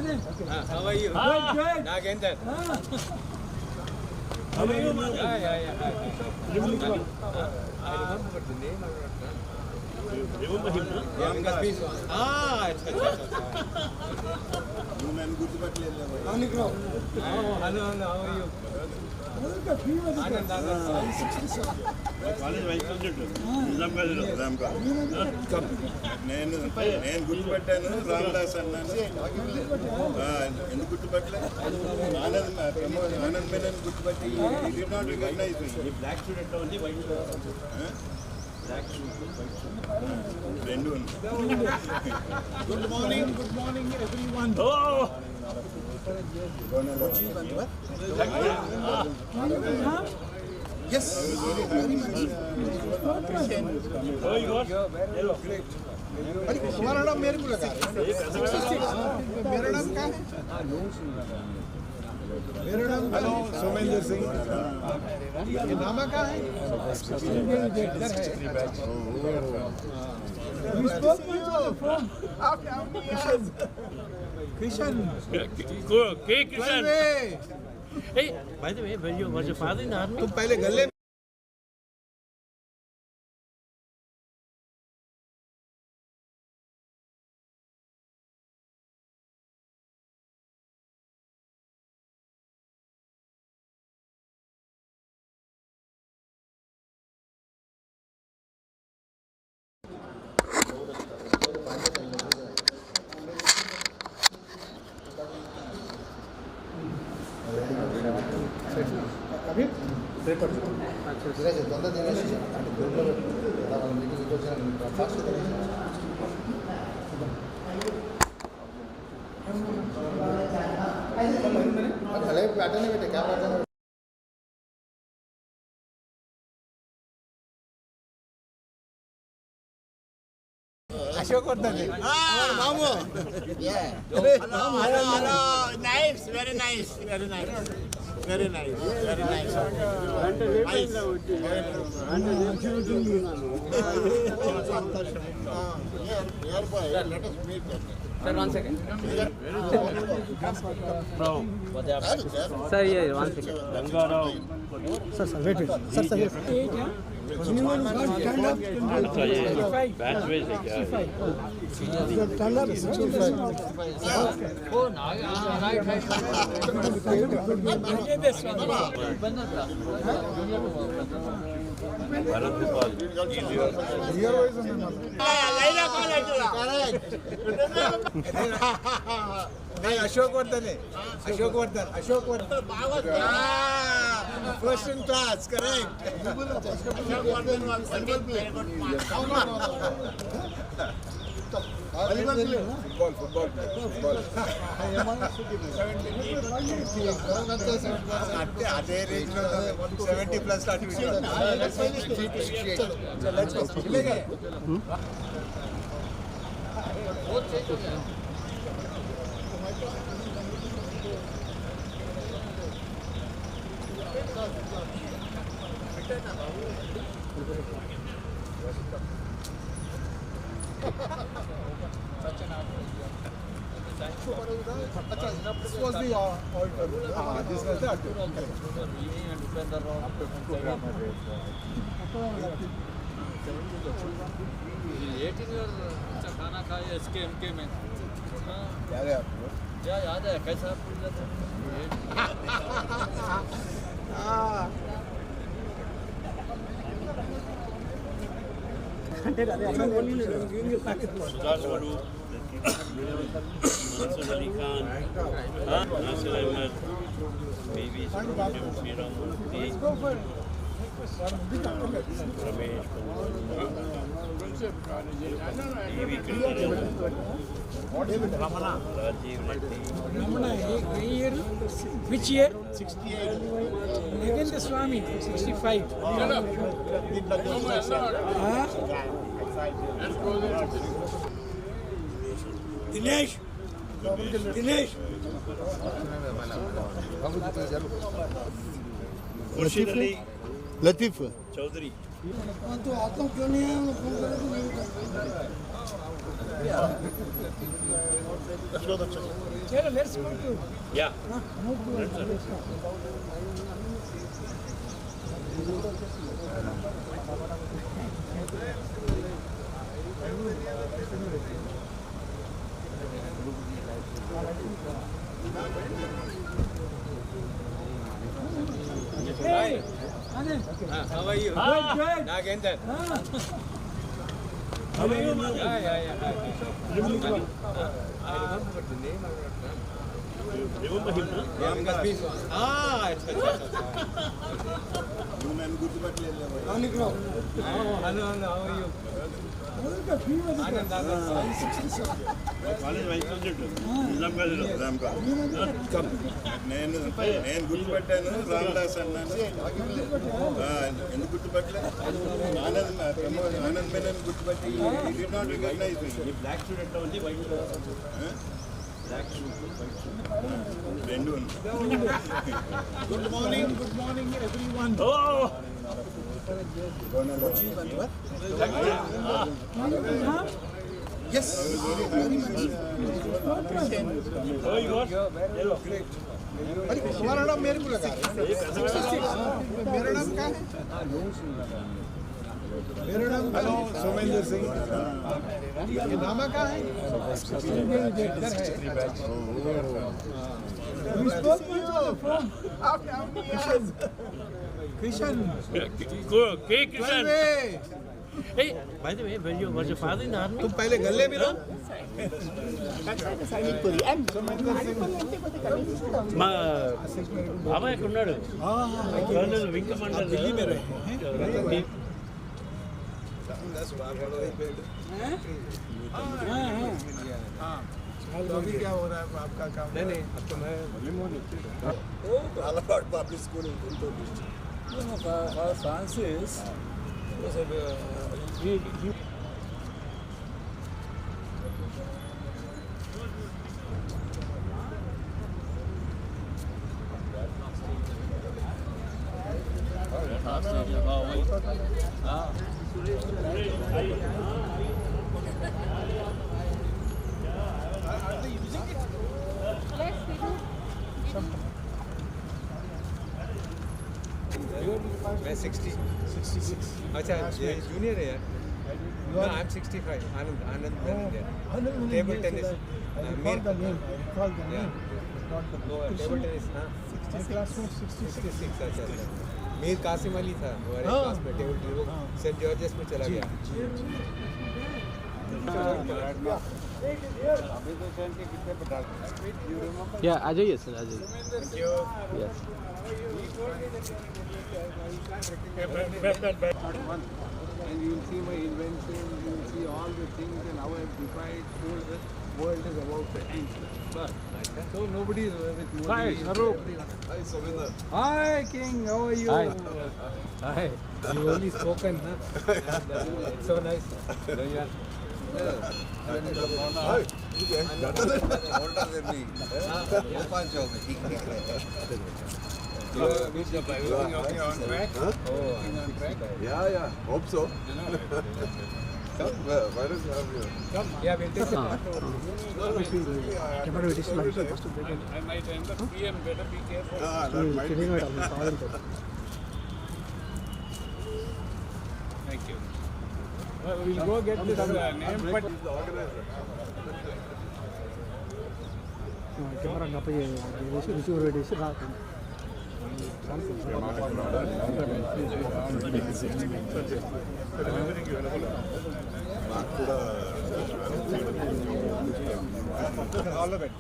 How are you? Good. Nagender. How are you? Yeah. I remember the name. Remember him, no? Hello. How are you? College vice president. Nizam Come. నేను గుర్తుపెట్టాను రామదాస్ అన్నాను ఎందుకు గుర్తుపట్టలే ఆనంద్ మేనన్ గుర్తుపట్టి did not recognize me. Black student only white. Black రెండు Good morning everyone. Oh! Yes, very much. Oh, you got? Hello. Great. तुम्हारा नाम मेरे को लगा मेरा नाम क्या है मेरा नाम हेलो सोमेंद्र सिंह ये नाम क्या है इधर है We spoke to you on the phone. Krishan. Okay, Krishan. Hey, by the way, was your father in the army? तुम पहले गले अशोक वर्धन मामू Hello. Nice. Very nice. Sir, 1 second. Bro. Sir, here, 1 second. Gangarao. Sir, wait. Sir. Anyone who can't stand up can do it. Batch ways like Stand up, 65. Oh, now, right. Bharat Gopal. Easier. Here is a number. नहीं अशोक वर्धन है Ashok Vardhan first in class correct football అదే range లో 70 plus This was the altar. This was the altar. खाना खाए SKMK में याद है आपको? याद है कैसा Sudhar Swaru. Mansur Ali Khan. Nasir Ahmed. Maybe Ramesh. Ramana. Rajiv Reddy. Ramana, year? Which year? 68. Nagenda Swami, 65. Dinesh. Khurshid Ali Latif. Chaudhary. तो आता क्यों नहीं है? Chalo, let's go to. Yeah. Hey, Anand. How are you? Good. Nagendra. How are you? Yeah. I remember the name. Remember him, no? Hello, how are you? College vice president Nizam college నేను గుర్తుపెట్టాను రామదాస్ అన్నాను ఎందుకు గుర్తుపట్టలే ఆనంద్ మేనన్ గుర్తుపట్టి did not recognize me black suit ఎట్లా ఉంది white black suit white suit రెండు Good morning everyone. ఓ Yes, very much. ఓ యు వాట్ yellow अरे तुम्हारा नाम मेरे को लगा मेरा नाम क्या है मेरा नाम सोमेंद्र सिंह ये नामा का है इधर है We spoke to you on the phone. Kishan. K Kishan. Hey, Hey, by the way, was your father in the army? तुम पहले गले मिलो మా బాబాయ్ అక్కడ ఉన్నాడు కర్నల్ వింగ్ కమాండర్ दिल्ली में रहे हैं तो अभी क्या हो रहा है आपका काम नहीं अब तो मैं public school Francis was he मैं 66 अच्छा ये जूनियर है यार No, I'm 65 Anand table tennis Recall the name. Recall the name. Not the वो टेबल टेनिस ना 66 अच्छा मीर कासिम अली था हमारे क्लास में टेबल टेनिस वो सेंट जॉर्जेस में चला गया या आ जाइए सर आ जाइए yes And you will see my invention, you will see all the things and how I have defied told the world is about to end. So nobody is with Modi. Hi, Shahrukh. Hi, Sominder. Hi King, how are you? Hi. Hi. You only spoken, huh? It's so nice. Hi. Older than me. Open job. Everything okay on track? Huh? Oh, on track? Yeah. Hope so. Come, why don't you have your... Come. Yeah, we'll take it. I might end up PM, better be careful. that might be. Thank you. We'll go get this name, but He's the organizer. Camera का पे receiver ready रात నాకు కూడా All of it.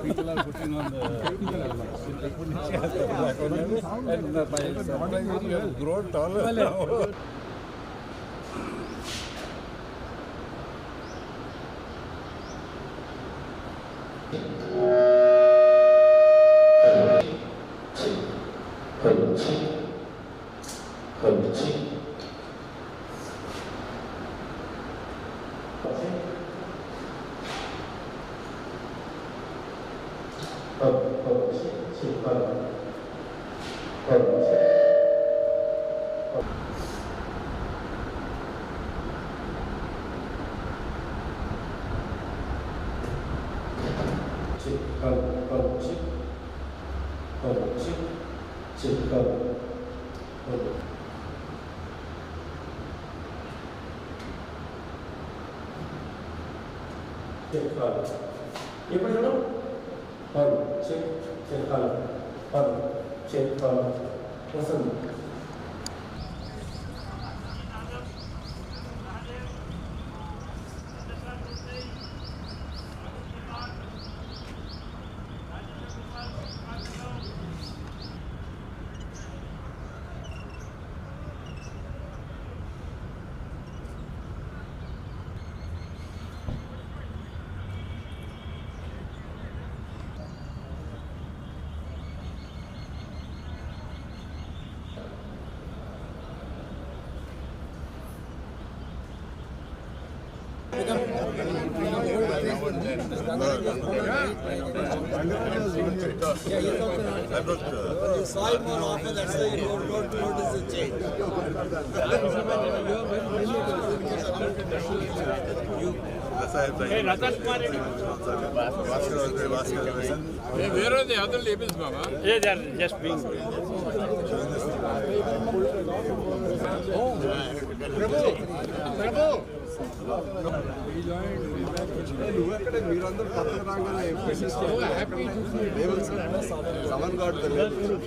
people are putting on the and by surprise you have grown taller now. Hey, Ratan Kumar. Hey, where are the other labels, Baba? Yeah, they are just being. Someone got the label.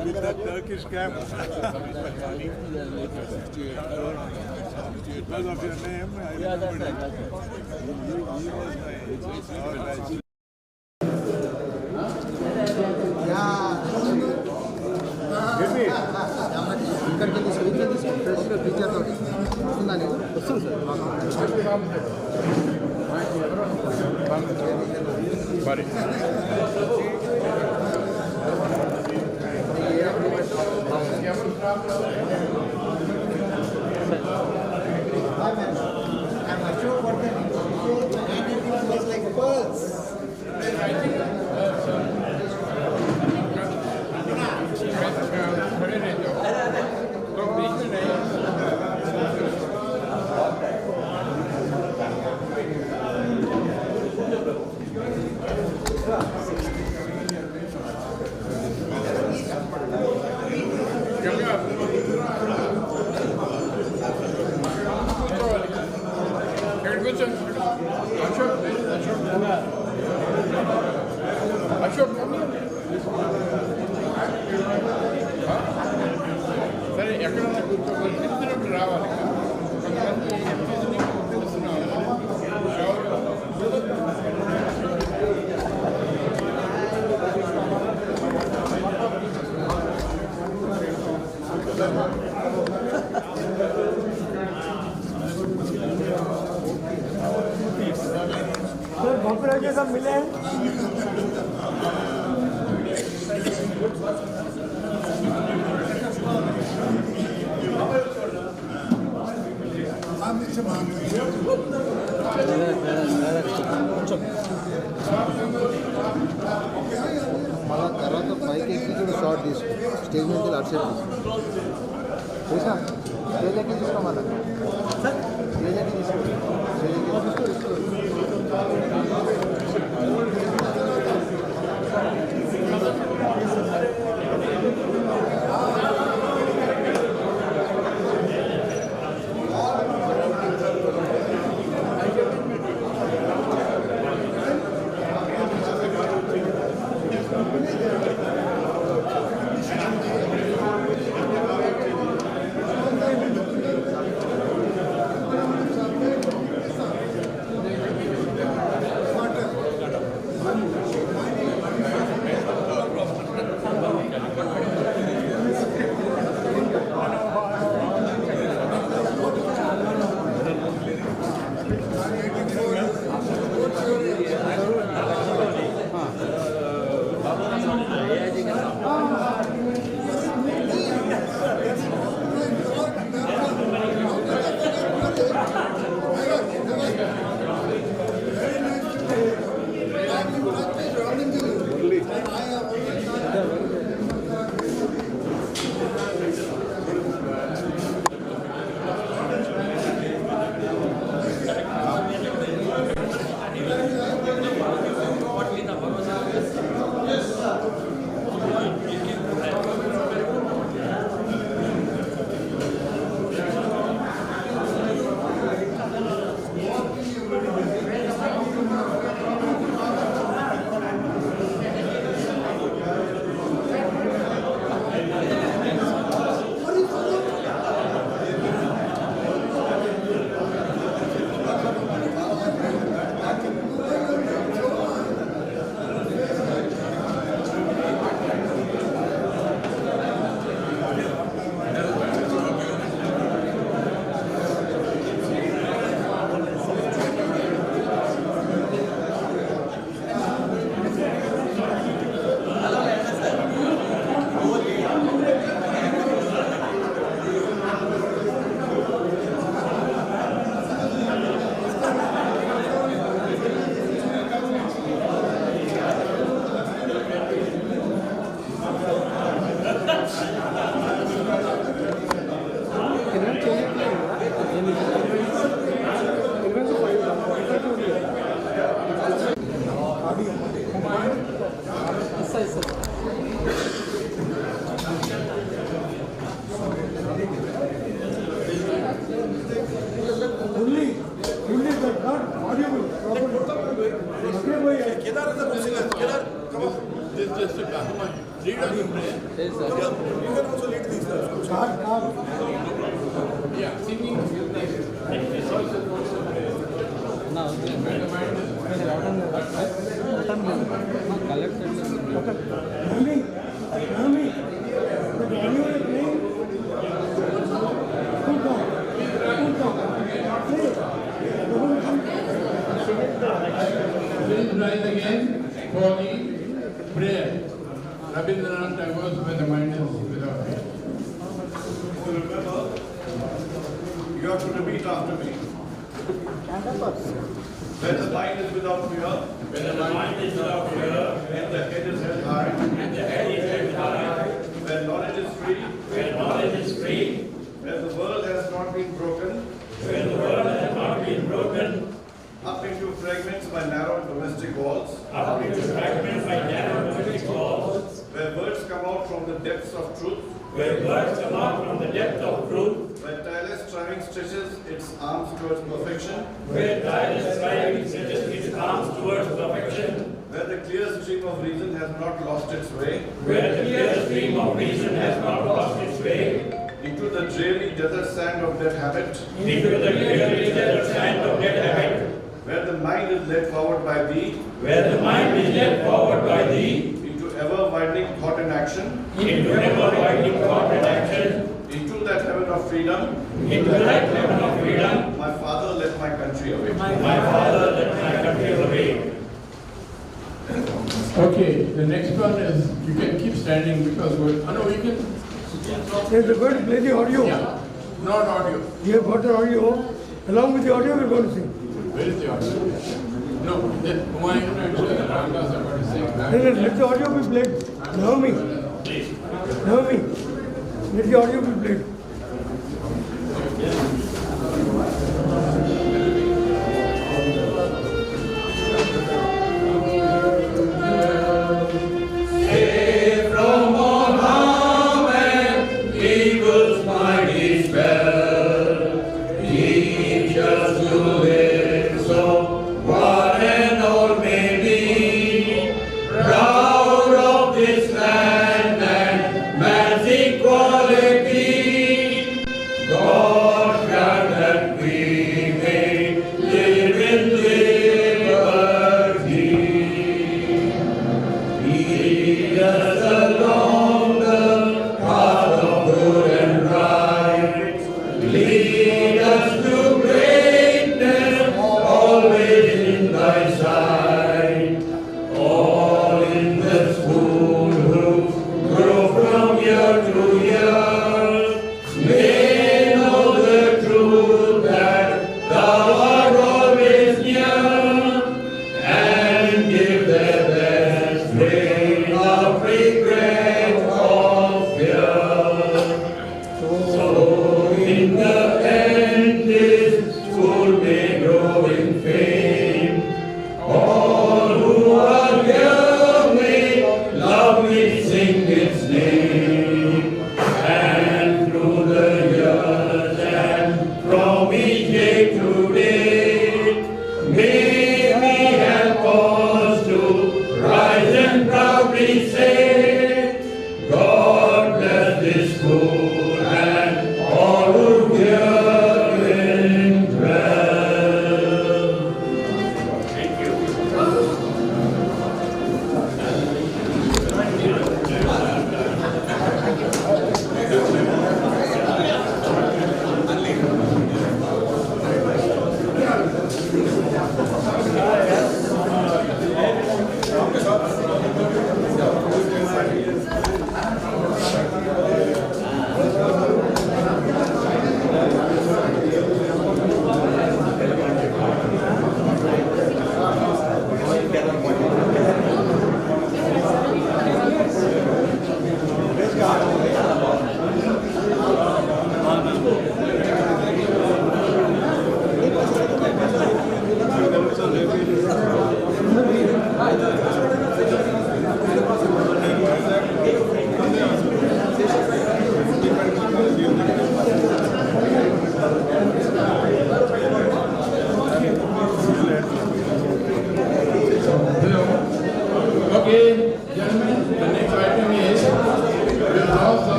With that Turkish cap. Because of your name, I remembered it. He was my सब मिले हैं मला करा तो bike एक की short this stage में तो लास्ट ठीक है ले लेके जिसका माला सर ले लेके जिसको Kedar is the listener. Kedar, come on. This just a come on. Lead us in prayer. Yes, sir. You can also lead these guys. Yeah, singing. Mummy, Mummy, the audio is playing. Cool down. Please rise again for the prayer. Rabindranath Tagore's When the Mind is Without Fear. So remember, you have to repeat after me. When the mind is without fear, when the mind is without fear, and the head is held high, and the head is held high, when knowledge is free, when knowledge is free, when the world has not been broken, when the world has not been broken, up into fragments by narrow domestic walls, up into fragments by narrow domestic walls, where words come out from the depths of truth, where words come out from the depth of truth, where tireless striving stretches its arms towards perfection, where tireless striving stretches its arms towards perfection, where the clear stream of reason has not lost its way, where the clear stream of reason has not lost its way, into the dreary desert sand of dead habit, into the dreary desert sand of dead habit, where the mind is led forward by thee, where the mind is led forward by thee, into ever-widening thought and action, into ever-widening thought and action, into that heaven of freedom, into that heaven of freedom, my Father, let my country away. My Father, let my country away. Okay, the next one is, you can keep standing because we're, oh no, you can. Yes, we're going to play the audio. Yeah, not audio. We have got the audio. Along with the audio, we're going to sing. Where is the audio? No, why are you not sure the Rangas are going to sing? Let the audio be played. Naomi. Naomi. Let the audio be played. Equality.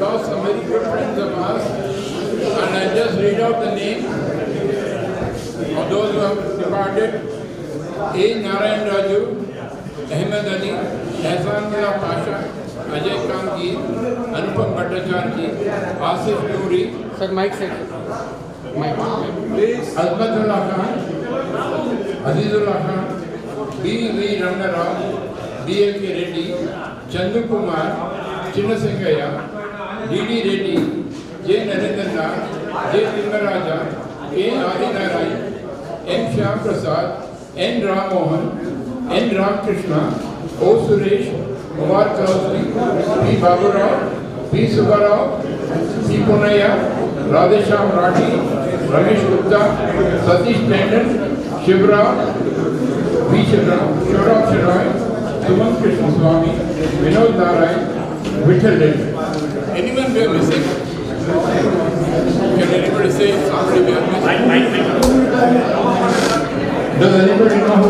lost some very good friends of ours, and I'll just read out the name of those who have departed. A. Narayan Raju, Ahmed Ali, Ehsanullah Pasha, Ajay Khan Gi, Anupam Bhattacharya Ji, Asif Noori, Sir, mic set. Mic. Azmatullah Khan, Azizullah Khan, B. V. Ramna Rao, D. L. K. Reddy, Chandu Kumar, Chinnasingaya, D. D. Reddy, J. Narendra, J. Timaraja, K. Adinarayan, M. Shyam Prasad, N. Ram Mohan, N. Ramakrishna, O. Suresh, Kumar Kaustri, P. Baburao, P. Subbarao, P. Punaya, Radhesham Rathi, Ramesh Gupta, Satish Tandon, Shivrao, V. Shivrao, Shurab Shiroy, Suman Krishna Swami, Vinod Narayan, Vittal Reddy. Anyone we are missing? Can anybody say somebody we are missing? Does anybody know who?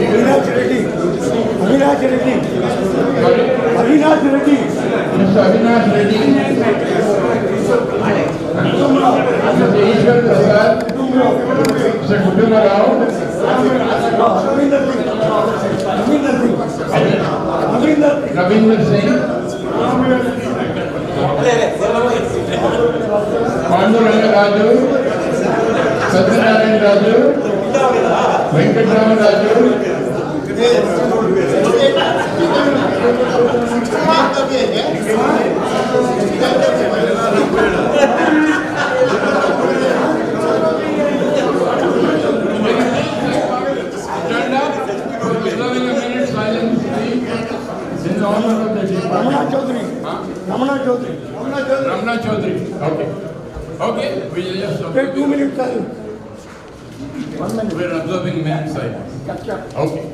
Avinash Reddy. Avinash Reddy. Sorry? Avinash Reddy. Mr. Avinash Reddy. Mr. Ishwar Prasad. Mr. Kutuma Rao. Ravinder Singh. Panduranga Raju. Satyanarayan Raju. Venkatraman Raju. Stand up. Observing a minute silence, please. In honor of the day. Ramana Chaudhary. Ramana Chaudhary. Ramana Chaudhary. Okay. Okay. We will just Take 2 minutes silence. we are observing minute silence. Okay.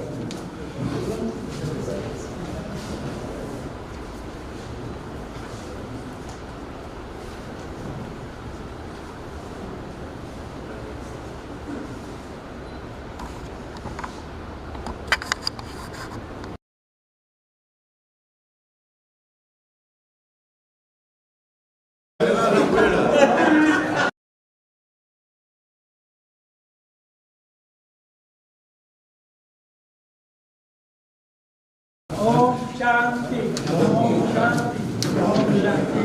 Om Shanti. Om Shanti. Om Shanti.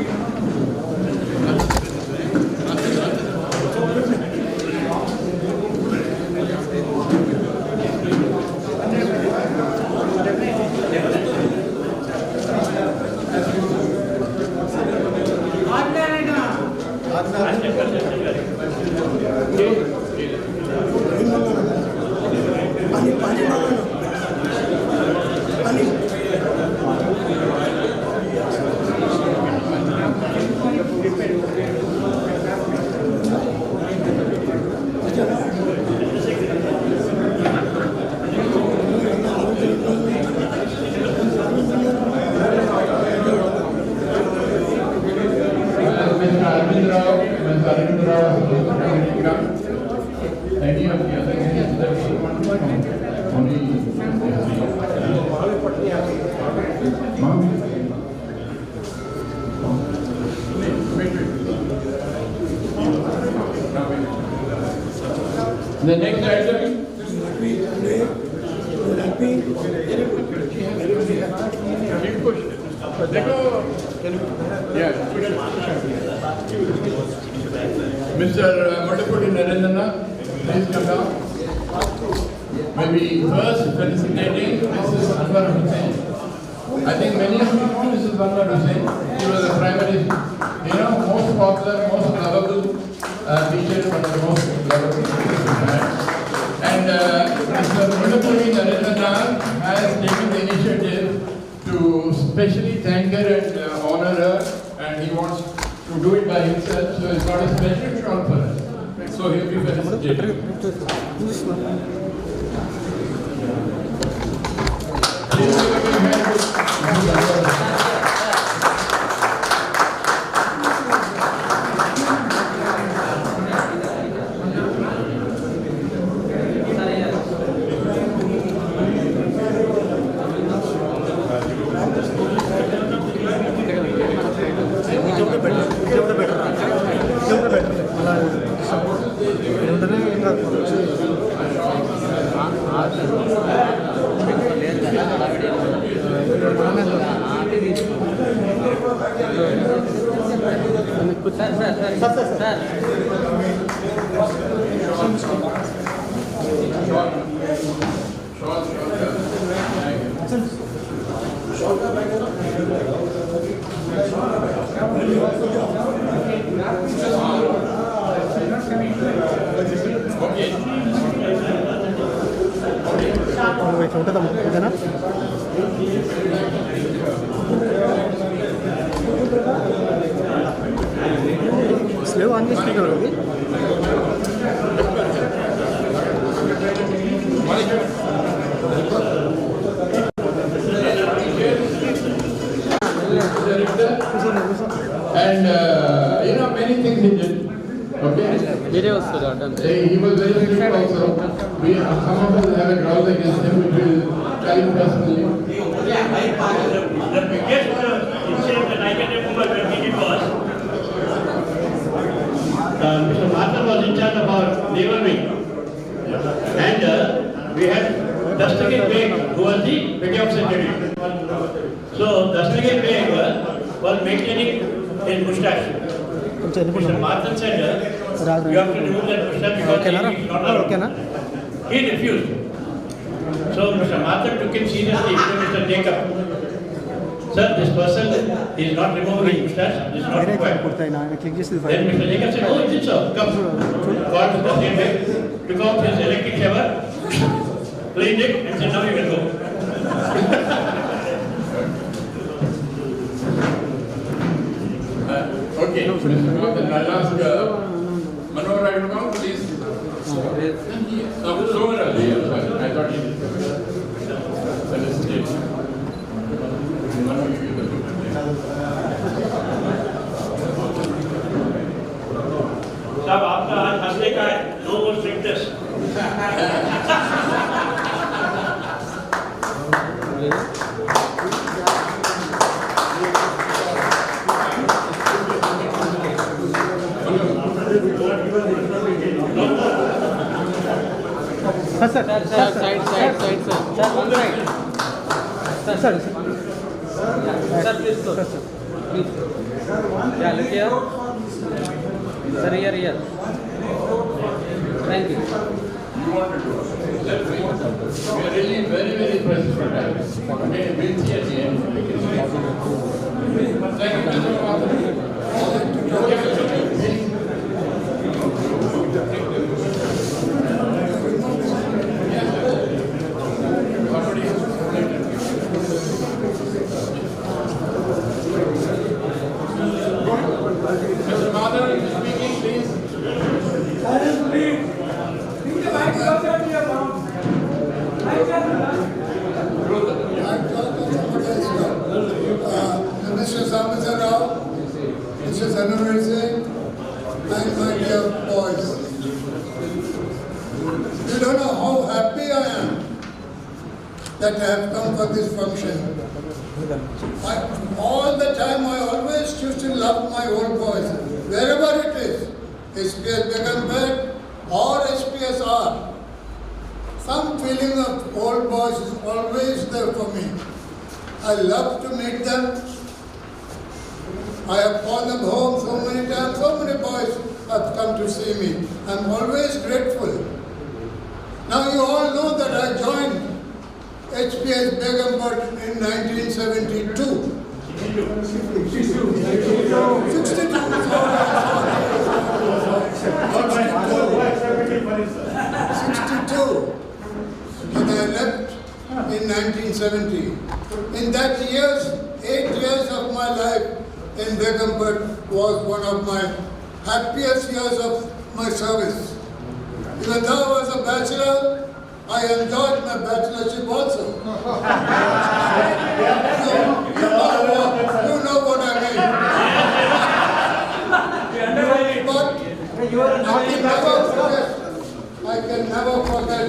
Any of the other things that we want to know, only the next item. Mr. Madapudi Narendra, please come down. Maybe first felicitating Mrs. Anwar Hussain. I think many of you know Mrs. Anwar Hussain. She was the primary, most popular, most lovable teacher, one of the most lovable teachers we had. And Mr. Madapudi Narendra has taken the initiative to specially thank her and honor her, and he wants to do it by himself, so it's got a special shot for us. So he'll be felicitated. Please give a big hand to ఉంటుందా ఓకేనా slave on చేసుకుంటారు అది And you know, many things he did. Okay? He was very strict also. Some of us have a ground against him, which will tell him personally. The biggest incident that I can remember when we did was Mr. Mathur was in charge of our naval wing. And we had Dastagir Beg, who was the Begumpet secretary. So Dastagir Beg was maintaining his moustache. Mr. Mathur said, you have to remove that moustache because he is not allowed. He refused. So Mr. Mathur took him seriously to Mr. Jacob. Sir, this person is not removing his moustache. This is not required. Then Mr. Jacob said, oh, is it so? Come. Got Mr. Jacob, took out his electric shaver, cleaned it, and said, now you can go. Okay, Mr. Martin, I'll ask Manohar Agrawal, please. Somer Ali, I thought he did. साहब आपका आज हंसने का है, no more strictness. sir side one side sir please sir please yeah look here sir here thank you You want to do it. We are really very, very impressed for that. Okay, we'll see at the end. Thank you, Mr. Martin. Mr. Madhav, speaking, please. Mr. Samasa Rao, Mr. Sanamir Singh, and my dear boys. You don't know how happy I am that I have come for this function. All the time I always used to love my old boys, wherever it is, SPS Begumpet or SPSR. Some feeling of old boys is always there for me. I love to meet them. I have called them home so many times, so many boys have come to see me. I'm always grateful. Now you all know that I joined HPS Begumpet in 1972. 62. And I left in 1970. In that 8 years of my life in Begumpet was one of my happiest years of my service. Even though I was a bachelor, I enjoyed my bachelorship also. You know what I mean. But I can never forget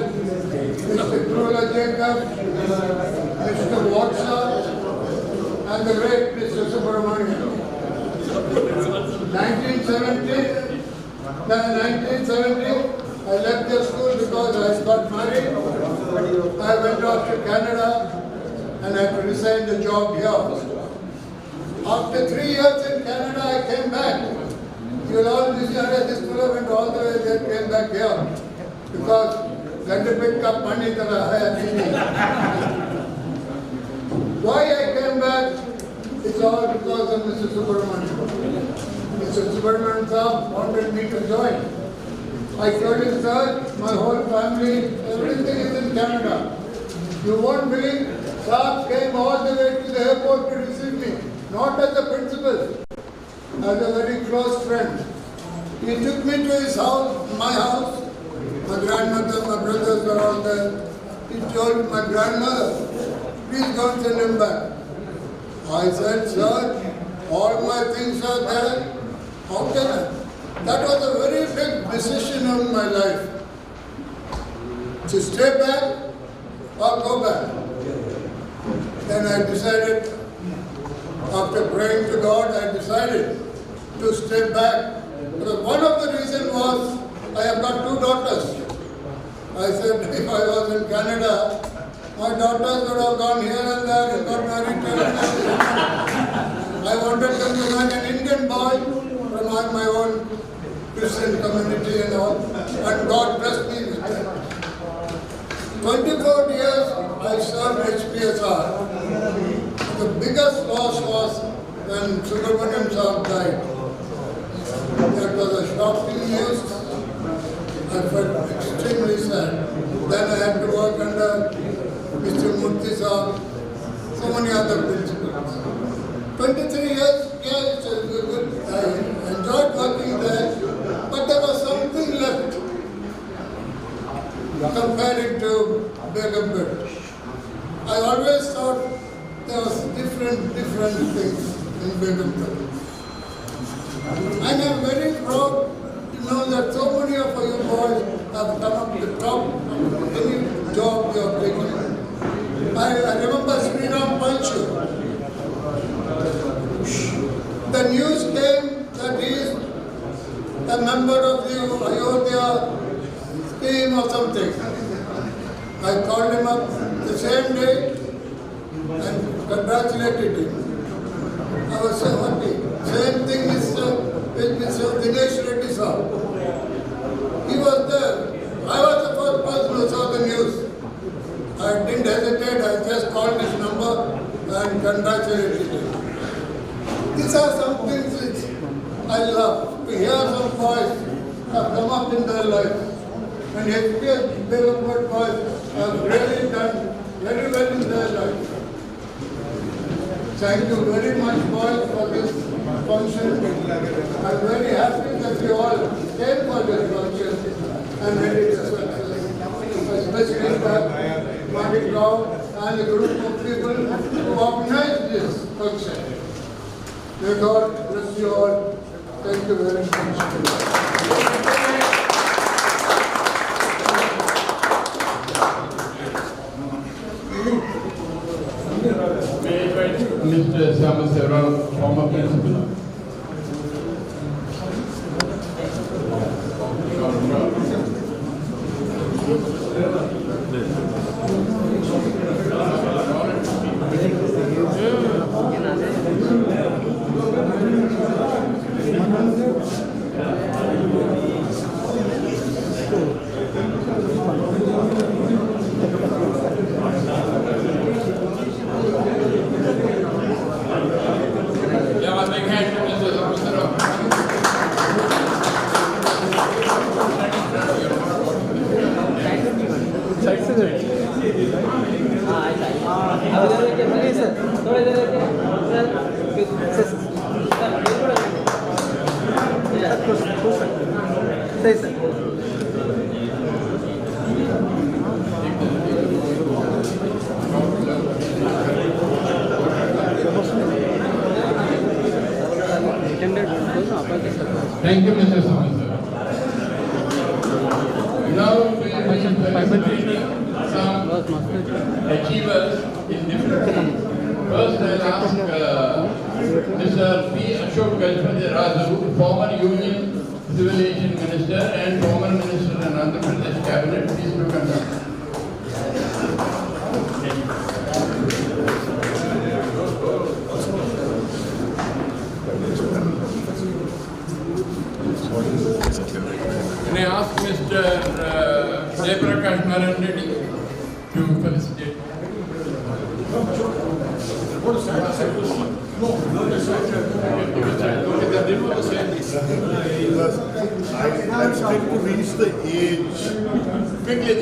Mr. Krula Jacob, Mr. Watson, and the great Mr. Subramanian. 1970, I left the school because I got married. I went off to Canada and I had to resign the job here. After 3 years in Canada, I came back. You will all be at this school went all the way and came back here. Because got to pick up money that I had. Why I came back? It's all because of Mr. Subramanian. Mr. Subramanian wanted me to join. I told him, sir, my whole family, everything is in Canada. You won't believe, Saab came all the way to the airport to receive me, not as a principal, as a very close friend. He took me to his house, my house. My grandmother, my brothers were all there. He told my grandmother, please go and send him back. I said, sir, all my things are there. How can I? That was a very big decision in my life. To stay back or go back. Then I decided, after praying to God, I decided to stay back. Because one of the reasons was, I have got 2 daughters. I said, if I was in Canada, my daughters would have gone here and there and got married here and there. I wanted them to marry an Indian boy from my own Christian community and all. And God blessed me with that. 24 years I served HPSR. The biggest loss was when Subramaniam Saab died. That was a shocking news. I felt extremely sad. Then I had to work under Mr. Murthy Saab, so many other principals. 23 years, yeah, it's a good. I enjoyed working there, but there was something left comparing to Begumpet. I always thought there was different things in Begumpet. And I'm very proud to know that so many of you boys have come up to the top of any job you have taken. I remember Sriram Panchu. The news came that he is a member of the Ayodhya scheme or something. I called him up the same day and congratulated him. I was so happy. Same thing with Mr. Dinesh Reddy sir. He was there. I was the first person who saw the news. I didn't hesitate. I just called his number and congratulated him. These are some things which I love. To hear some boys have come up in their life. And HPS Begumpet boys have really done very well in their life. Thank you very much, boys, for this function. I'm very happy that you all came for this function and made it a success. Especially that Martin Rao and a group of people who organized this function. May God bless you all. Thank you very much. Mr. Samasera, former principal. Thank you, Mr. Samasera. Now we are celebrating some achievers in different fields. First, I'll ask Mr. P. Ashok Gajpati Raju, former Union Civil Aviation Minister and former Minister in Andhra Pradesh Cabinet, please to come. Can I ask Mr. Jayaprakash Narayan Reddy to felicitate? No, didn't want to say this. Because I'm trying to reach the age. Quickly,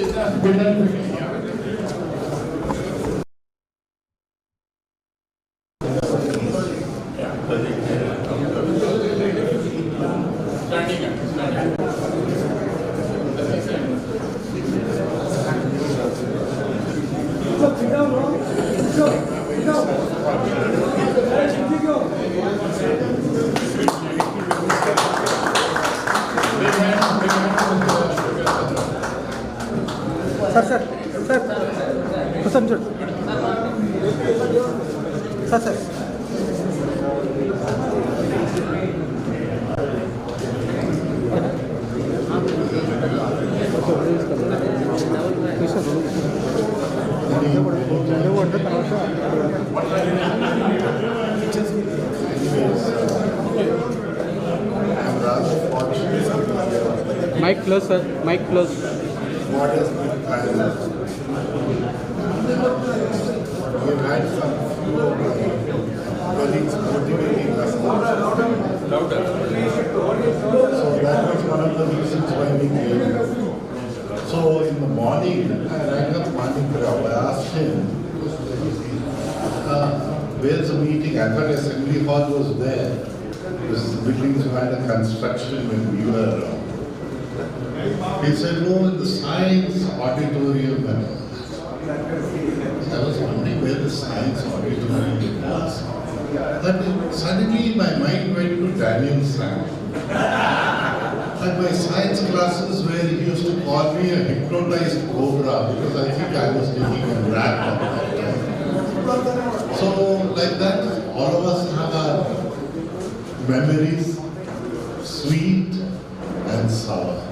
Mic close, sir. Mic close. what has been planned. We've had some few colleagues motivating us. Louder. So that was one of the reasons why we came. So in the morning, I rang up Mani Rao. I asked him, where's the meeting? I thought Assembly Hall was there. This buildings were under construction when we were around. He said, no, in the science auditorium. I was wondering where the science auditorium was. But suddenly my mind went to Daniel Sam. And my science classes where he used to call me a hypnotized cobra because I think I was taking a rat at that time. So like that, all of us have our memories, sweet and sour.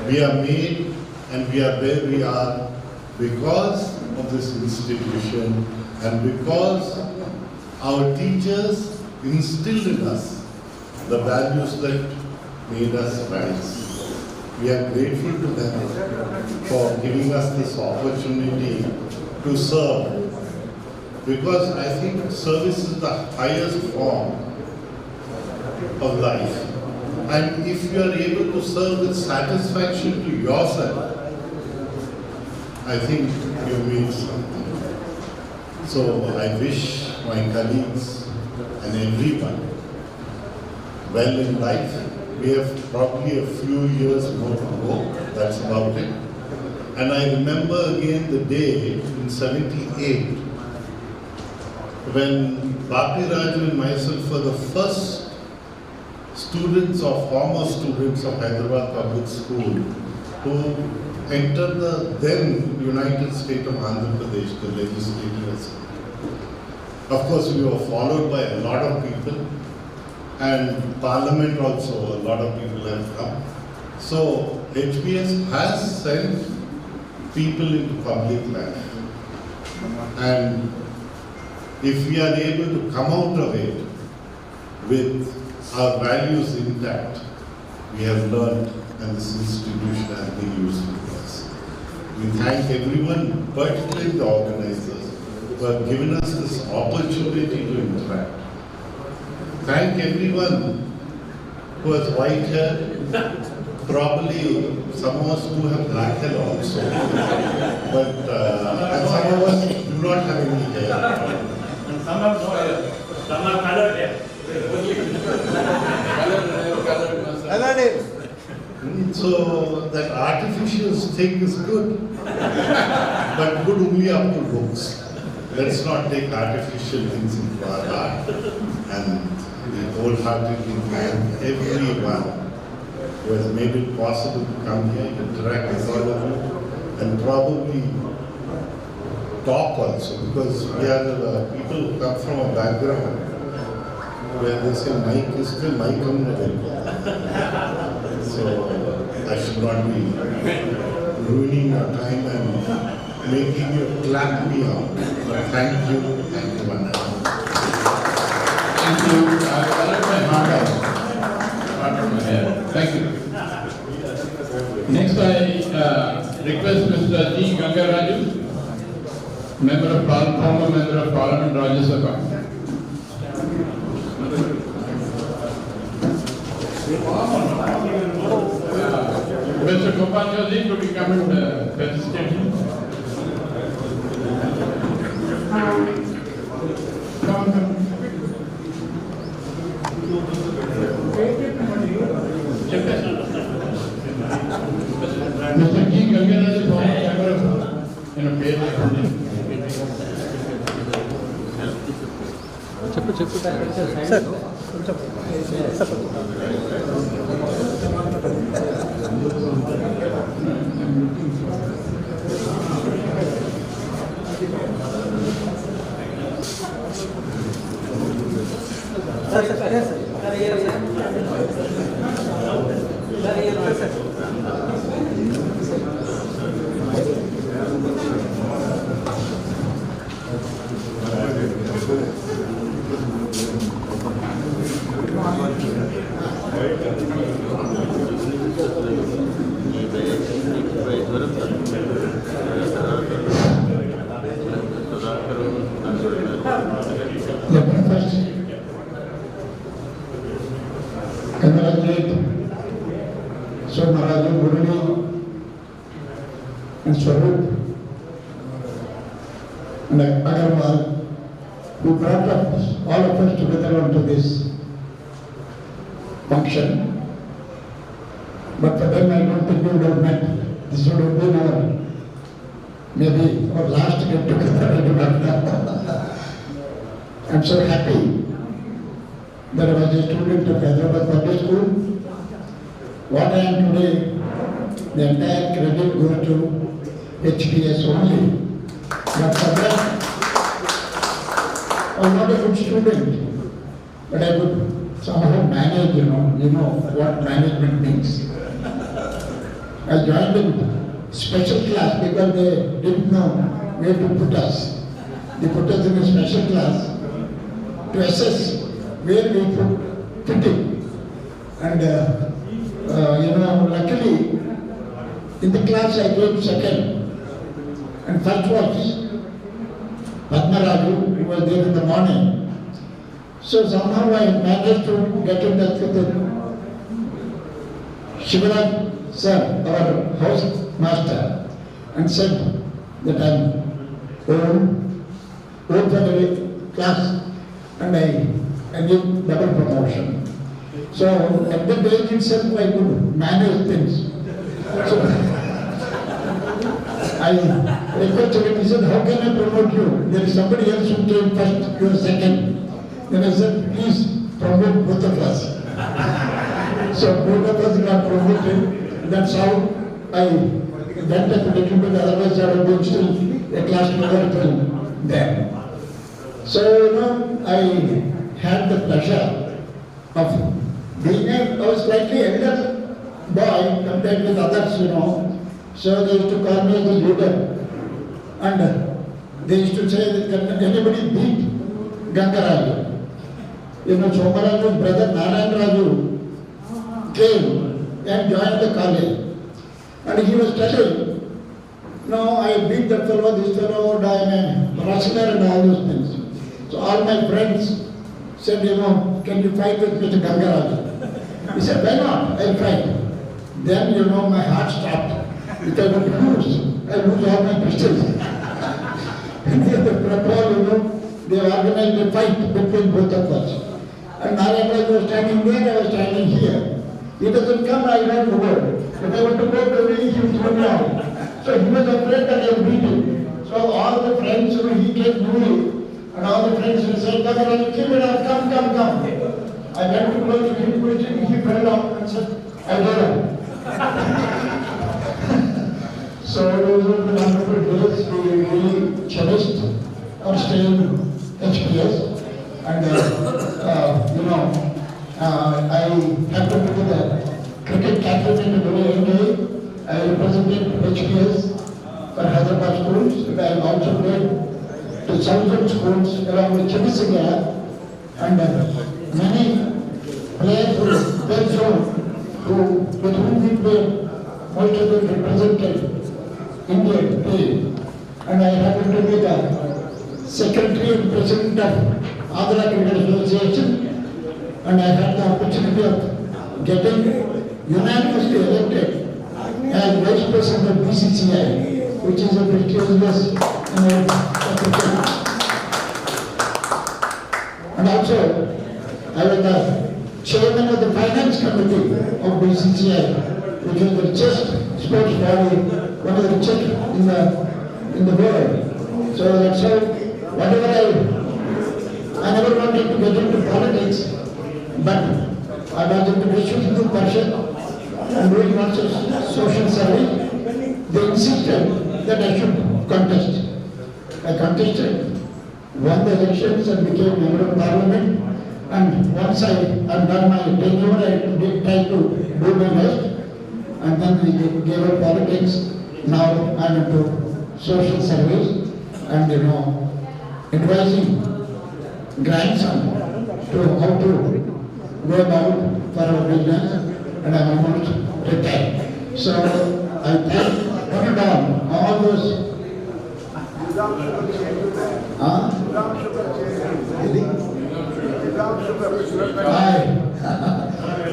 We are made and we are where we are because of this institution and because our teachers instilled in us the values that made us rise. We are grateful to them for giving us this opportunity to serve, because I think service is the highest form of life. And if you are able to serve with satisfaction to yourself, I think you made something. So I wish my colleagues and everyone well in life. We have probably a few years more to go, that's about it. And I remember again the day in '78 when Bhapi Raju and myself were the first students or former students of Hyderabad Public School who entered the then United State of Andhra Pradesh, the Legislative Assembly. Of course, we were followed by a lot of people, and Parliament also, a lot of people have come. So HBS has sent people into public life, and if we are able to come out of it with our values intact, we have learned, and this institution has been useful to us. We thank everyone, particularly the organizers, who have given us this opportunity to interact. Thank everyone who has white hair, probably some of us do have black hair also, but and some of us do not have any hair. And some have no hair, some have colored hair. So that artificial thing is good, but good only up to looks. Let's not take artificial things into our heart. And we wholeheartedly thank everyone who has made it possible to come here, interact with all of you, and probably talk also, because we are people who come from a background where they say mic is still mic on the So I should not be ruining your time and making you clap me out. But thank you, Manna. Thank you. I let my heart out. Heart from my head. Thank you. Next, I request Mr. G. Gangaraju, former member of Parliament, Rajya Sabha. Mr. Gopal Joshi, could you come and felicitate him? Come. Mr. G. Gangana is former member of PhD. Let me first congratulate Somaraju, Murali, and Swarup and Agarwal, who brought us, all of us together onto this function. But for them, I don't think we would have met. This would have been our, maybe our last get together. I do not know. I'm so happy that I was a student of Hyderabad Public School. What I am today, the entire credit goes to HPS only. But for that, I was not a good student, but I could somehow manage, you know what management means. I joined in special class because they didn't know where to put us. They put us in a special class to assess where we put fitting. And luckily, in the class I came second. And first was Padmaraju, who was there in the morning. So somehow I managed to get in touch with Shivaraj sir, our house master, and said that I'm old for the class. And I gave double promotion. So at the age itself I could manage things. So I requested him, he said, how can I promote you? There is somebody else who came first, you are second. Then I said, please promote both of us. So both of us got promoted. That's how I went up a little bit, otherwise I would have been still a class member till then. So, I had the pleasure of being I was slightly elder boy compared with others, So they used to call me the leader. And they used to say that can anybody beat Gangaraju? Somaraju's brother Narayan Raju came and joined the college. And he was telling, I beat that fellow, this fellow, I am a wrestler and all those things. So all my friends said, can you fight with Mr. Gangaraj? He said, why not? I'll fight. Then, my heart stopped. If I would lose, I lose all my pistols. And the protocol, they organized a fight between both of us. And Narayan was standing there, I was standing here. He doesn't come, I run forward. If I want to go to me, he will throw me out. So he was afraid that I would beat him. So all the friends, he came to me. And all the friends would say, Gangaraj, keep it up, come. I went to close to him, pushed him, he fell down and said, I don't. So those were the wonderful days we really cherished our stay in HPS. And I happened to be the cricket captain in the very young age. I represented HPS for Hyderabad schools, and I also played to southern schools along with Chennai and many players who were so with whom we played, most of them represented Indian team. And I happened to be the secretary and president of Andhra Cricket Association, and I had the opportunity of getting unanimously elected as Vice President of BCCI, which is a prestigious application. And also, I was the chairman of the finance committee of BCCI, which is the richest sports body, one of the richest in the world. So that's how, whatever I never wanted to get into politics, but I was in the Vishnu Parshad and doing lots of social service. They insisted that I should contest. I contested, won the elections and became member of parliament. And once I had done my tenure, I did try to do my best. And then I gave up politics. Now I'm into social service and advising grandson to how to go about for our business, and I'm almost retired. So I thank one and all those.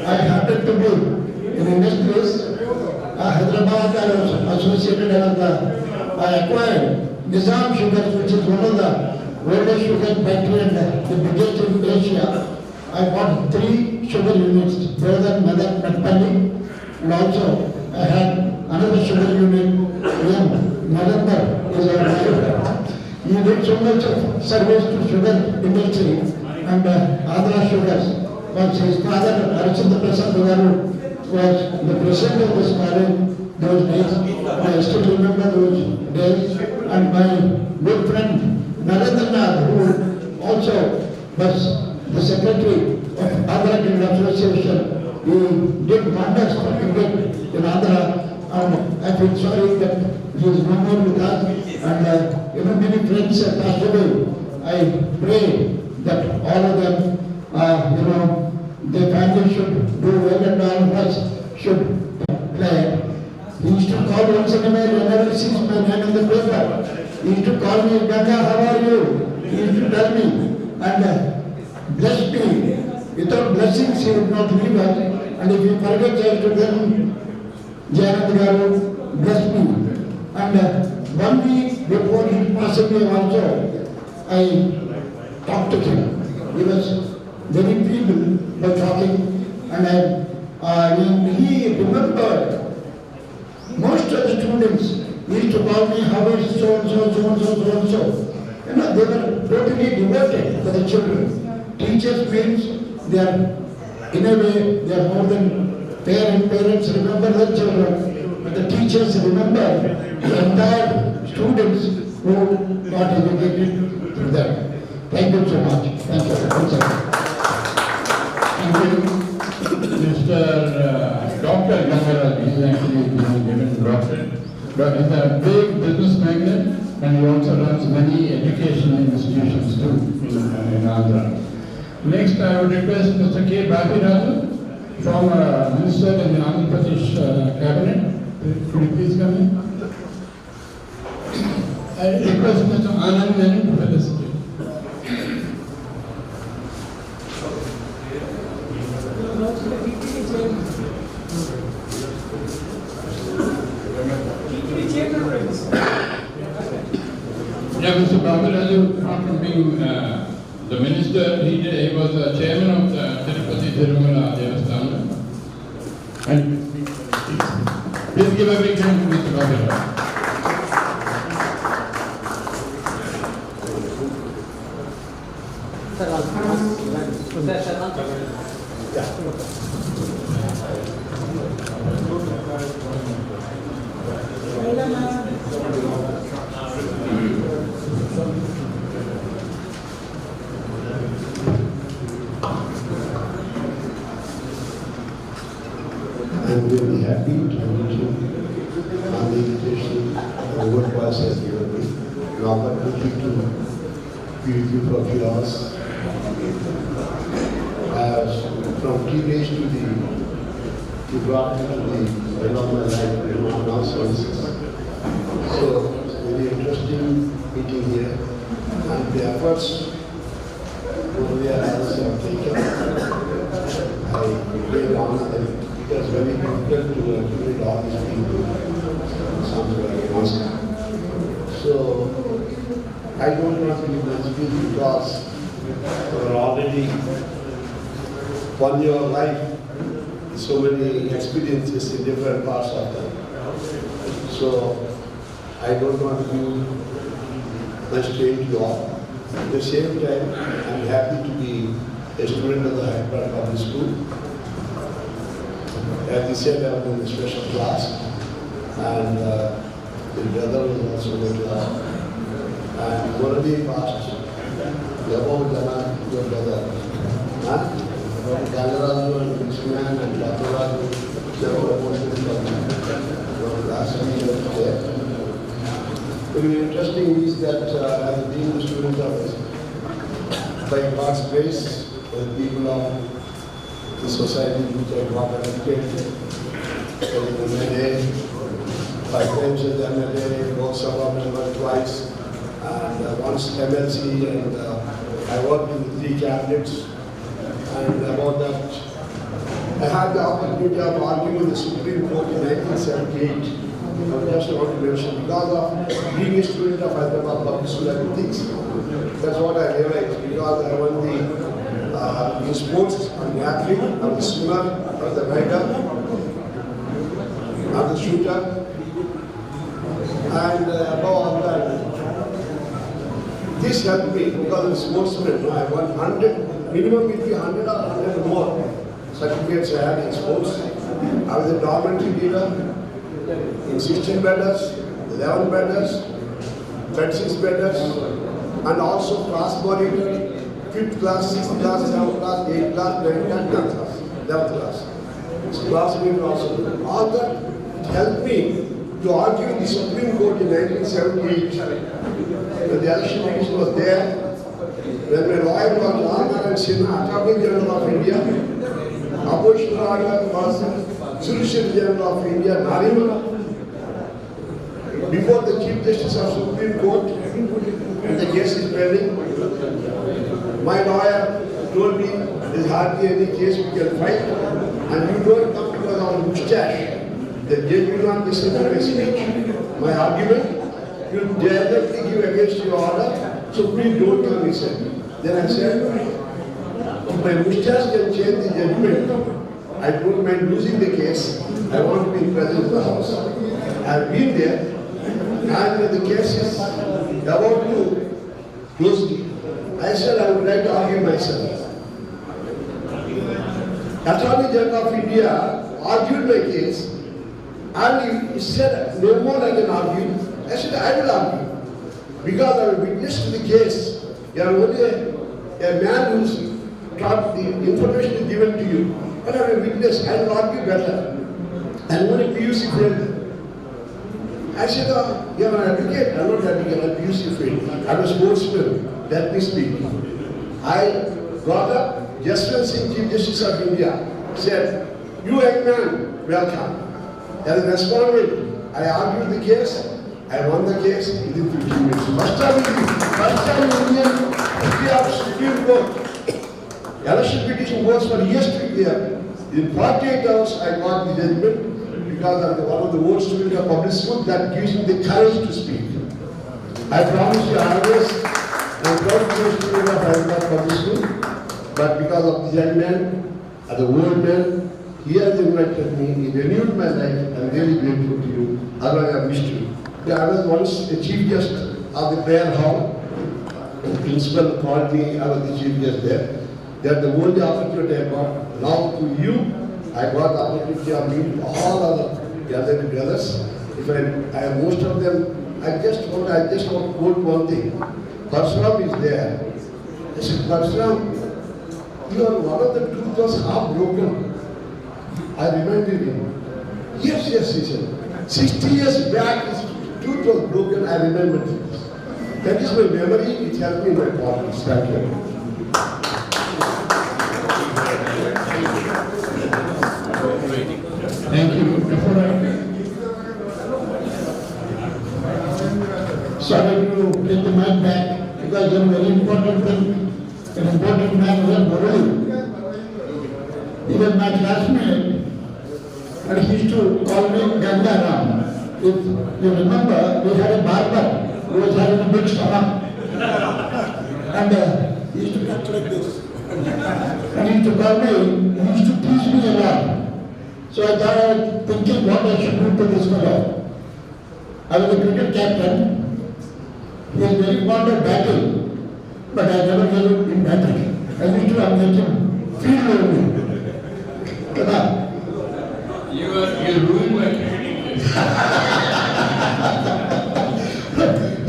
I happened to be in industries. Hyderabad, I was associated I acquired Nizam Sugars, which is one of the oldest sugar factory and the biggest in Asia. I bought 3 sugar units, brother, mother, Natpalli, and also I had another sugar unit when November is our wife. He did so much of service to sugar industry, and Andhra Sugars was his father, Harichandra Prasad Garu, was the president of this college those days. I still remember those days, and my good friend Narendra, who also was the secretary of Andhra Cricket Association, he did wonders for cricket in Andhra, and I feel sorry that he is no more with us, and many friends have passed away. I pray that all of them, their family should do well and all of us should play. He used to call once in a while whenever he sees my name in the paper. He used to call me, Ganga, how are you? He used to tell me and bless me. Without blessings, he would not leave us. And if he forgets, I used to tell him, Jayanand Garu, bless me. And 1 week before he passed away also, I talked to him. He was very feeble by talking, and he remembered most of the students. He used to call me, how is so and so, so and so, so and so. They were totally devoted to the children. Teachers means they are, in a way, they are more than parents remember the children, but the teachers remember the entire students who got educated through them. Thank you so much. Thank you. Thank you. Mr. Dr. Gangaraj, he is actually given doctorate, but he's a big business magnate, and he also runs many educational institutions too in Andhra. Next, I would request Mr. K. Bhabiraju, former minister in the Andhra Pradesh cabinet. Could you please come in? I request Mr. Anand Menon to felicitate. Yeah, Mr. Bhabiraju, apart from being the minister, he was the chairman of the Tirupati Tirumala Devasthana. And please give a big hand to Mr. Bhabiraju. I'm really happy to meet you on the invitation World Boss has given me an opportunity to be with you for a few hours. From teenage to you brought me to the end of my life, now services. So it's a very interesting meeting here, and the efforts over there have taken. I pray on I don't want to give the speech because you are already won your life so many experiences in different parts of them. So I don't want to give much time to you all. At the same time, I'm happy to be a student of the Hyderabad Public School. As you said, I was in a special class, and the brother was also in the class. And already passed above Jana, your brother. Gangaraju and Krishnan and Laturaju, they were promoted from class there. Very interesting is that as being the student of this, by God's grace, the people of the society which I got educated, MLA, 5 times as MLA, Lok Sabha member twice, and once MLC, and I worked in 3 cabinets. And about that, I had the opportunity of arguing with the Supreme Court in 1978. I just want to mention, because of being a student of Hyderabad Public School, I think that's what I realized, because I won the in sports, I'm the athlete, I'm the swimmer, I'm the rider, I'm the shooter, and above all that, this helped me because I'm a sportsman. I won 100, minimum will be 100 or 100 more certificates I had in sports. I was a dormitory leader in 16 bedders, 11 bedders, 36 bedders, and also class monitor, 5th class, 6th class, 7th class, 8th class, 9th class, 10th class, 11th class. So class monitor also. All that helped me to argue in the Supreme Court in 1978. When the election commission was there, when my lawyer was Ram Sinha, Attorney General of India, opposition lawyer was Solicitor General of India, Nariman. Before the Chief Justice of Supreme Court, and the case is pending, my lawyer told me there is hardly any case we can fight, and you don't come because of mustache. The judge will not listen to my speech, my argument. You directly give against your order, so please don't come, he said. Then I said, if my mustache can change the judgment, I don't mind losing the case. I want to be present in the house. I've been there, and when the case is about to close, I said I would like to argue myself. Attorney General of India argued my case, and he said, no more I can argue. I said, I will argue. Because I am witness to the case. You are only a man who's got the information is given to you. But I am a witness, I will argue better. I am only PUC friend. I said, you are an advocate. I am not an advocate, I am a PUC friend. I am a sportsman. Let me speak. I got up, Jaswant Singh, Chief Justice of India, said, you young man, welcome. As a respondent, I argued the case. I won the case within 15 minutes. First time in Indian history of Supreme Court. Election petition goes for years to be there. In 48 hours, I got the judgment because I'm one of the worst students of public school. That gives me the courage to speak. I promise you always, I'm proud to be a student of Hyderabad Public School. But because of the young man, the old man, he has invited me, he renewed my life. I'm really grateful to you. Otherwise, I missed you. I was once a chief guest of the prayer hall. The principal called me, I was the chief guest there. That's the only opportunity I got. Now to you, I got the opportunity of meeting all other brothers. If I have most of them, I just want to quote one thing. Parsuram is there. I said, Parsuram, you are one of the tooth was half broken. I reminded him. Yes, he said. 60 years back, his tooth was broken, I remembered this. That is my memory, it helped me in my politics. Thank you. Thank you. Sorry to take the mic back because a very important thing, an important man was Murali. He was my classmate and he used to call me Gangaram. If you remember, we had a barber who was having a big stomach. And he used to cut like this. And he used to call me, he used to tease me a lot. So I started thinking what I should do to this fellow. I was a cricket captain. He was very fond of batting, but I never gave him in batting. I used to make him feel lonely. You ruined my cricketing days.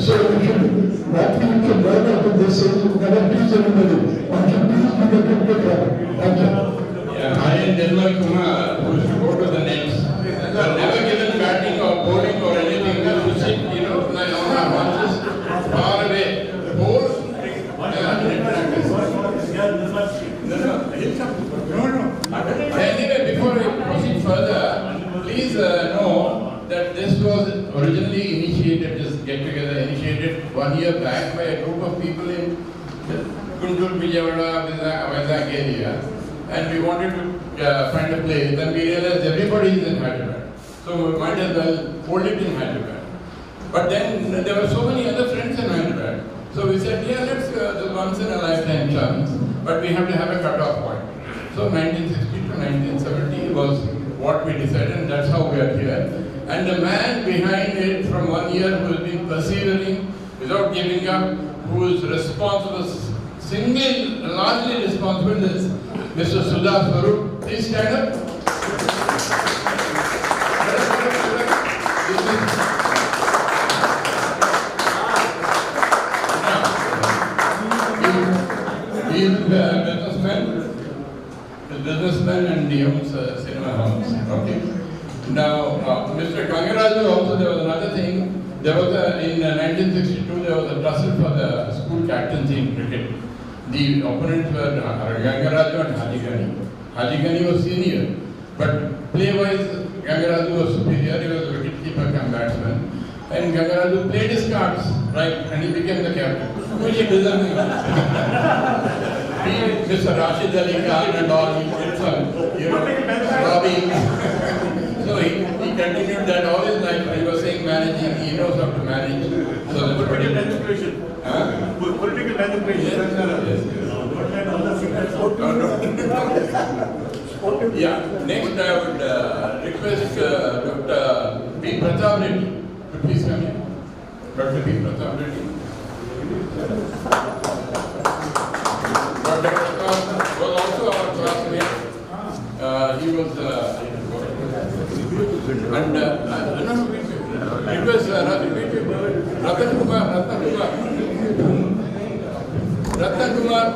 So what we should learn out of this is never tease anybody. One should tease with a good cricketer. Thank you. Yeah, I and Nirmal Kumar, who used to go to the nets, were never given batting or bowling or anything. They used to sit, like on our marches, far away. The whole Anyway, before we proceed further, please know that this was originally initiated, this get-together initiated 1 year back by a group of people in Guntur, Vijayawada, Vizag area. And we wanted to find a place. Then we realized everybody is in Hyderabad. So we might as well hold it in Hyderabad. But then there were so many other friends in Hyderabad. So we said, yeah, let's do once in a lifetime chance. But we have to have a cut-off point. So 1960 to 1970 was what we decided, and that's how we are here. And the man behind it from 1 year who has been persevering without giving up, who is responsible, largely responsible, is Mr. Sudha Swarup. Please stand up. He is a businessman and he owns cinema halls. Okay. Now, Mr. Gangaraju also, there was another thing. There was in 1962, there was a tussle for the school captaincy in cricket. The opponents were Gangaraju and Haji Ghani. Haji Ghani was senior, but play-wise, Gangaraju was superior. He was a wicket-keeper come batsman. And Gangaraju played his cards, right, and he became the captain. Which he deserved. Mr. Rashid Ali Khan and all, he did some, lobbying. So he continued that all his life. He was saying managing, he knows how to manage. So political manipulation. Political manipulation. Yeah. Next, I would request Dr. B. Pratap Reddy to please come here. Dr. B. Pratap Reddy. Dr. Pratap was also our classmate. He was and it was Ratan Kumar.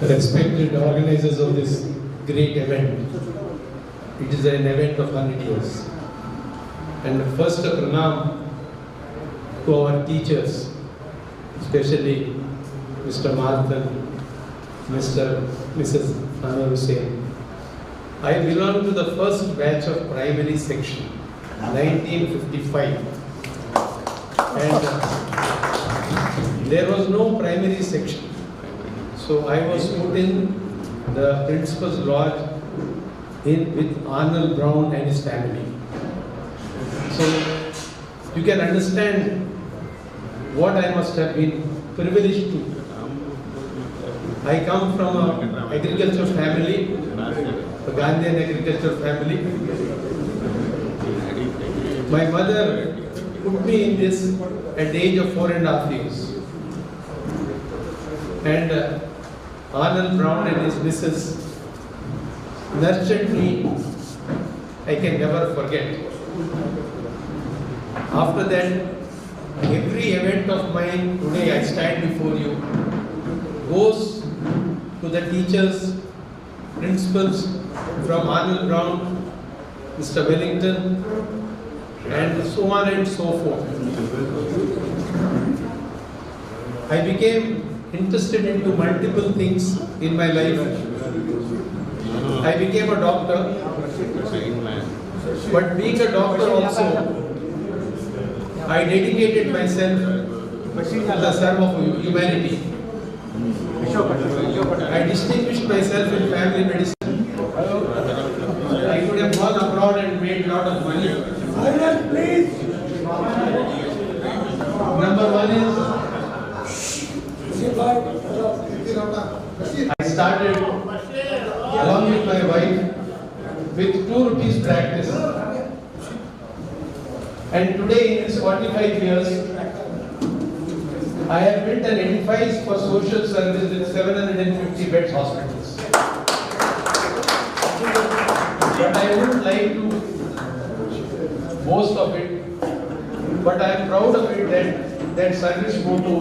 Respected organizers of this great event. It is an event of 100 years. And first a pranam to our teachers, especially Mr. Marthan, Mrs. Anwar Hussain. I belong to the first batch of primary section, 1955. And there was no primary section. So I was put in the principal's lodge with Arnold Brown and his family. So you can understand what I must have been privileged to. I come from an agricultural family, a Gandhian agricultural family. My mother put me in this at the age of 4.5 years. And Arnold Brown and his missus nurtured me I can never forget. After that, every event of mine today I stand before you goes to the teachers, principals from Arnold Brown, Mr. Wellington, and so on and so forth. I became interested into multiple things in my life. I became a doctor, but being a doctor also, I dedicated myself to the service of humanity. I distinguished myself in family medicine. I could have gone abroad and made a lot of money. Number one is, I started along with my wife with 2 rupees practice. And today in its 45 years, I have built an edifice for social service with 750 beds hospitals. But I wouldn't like to boast of it, but I am proud of it that service motto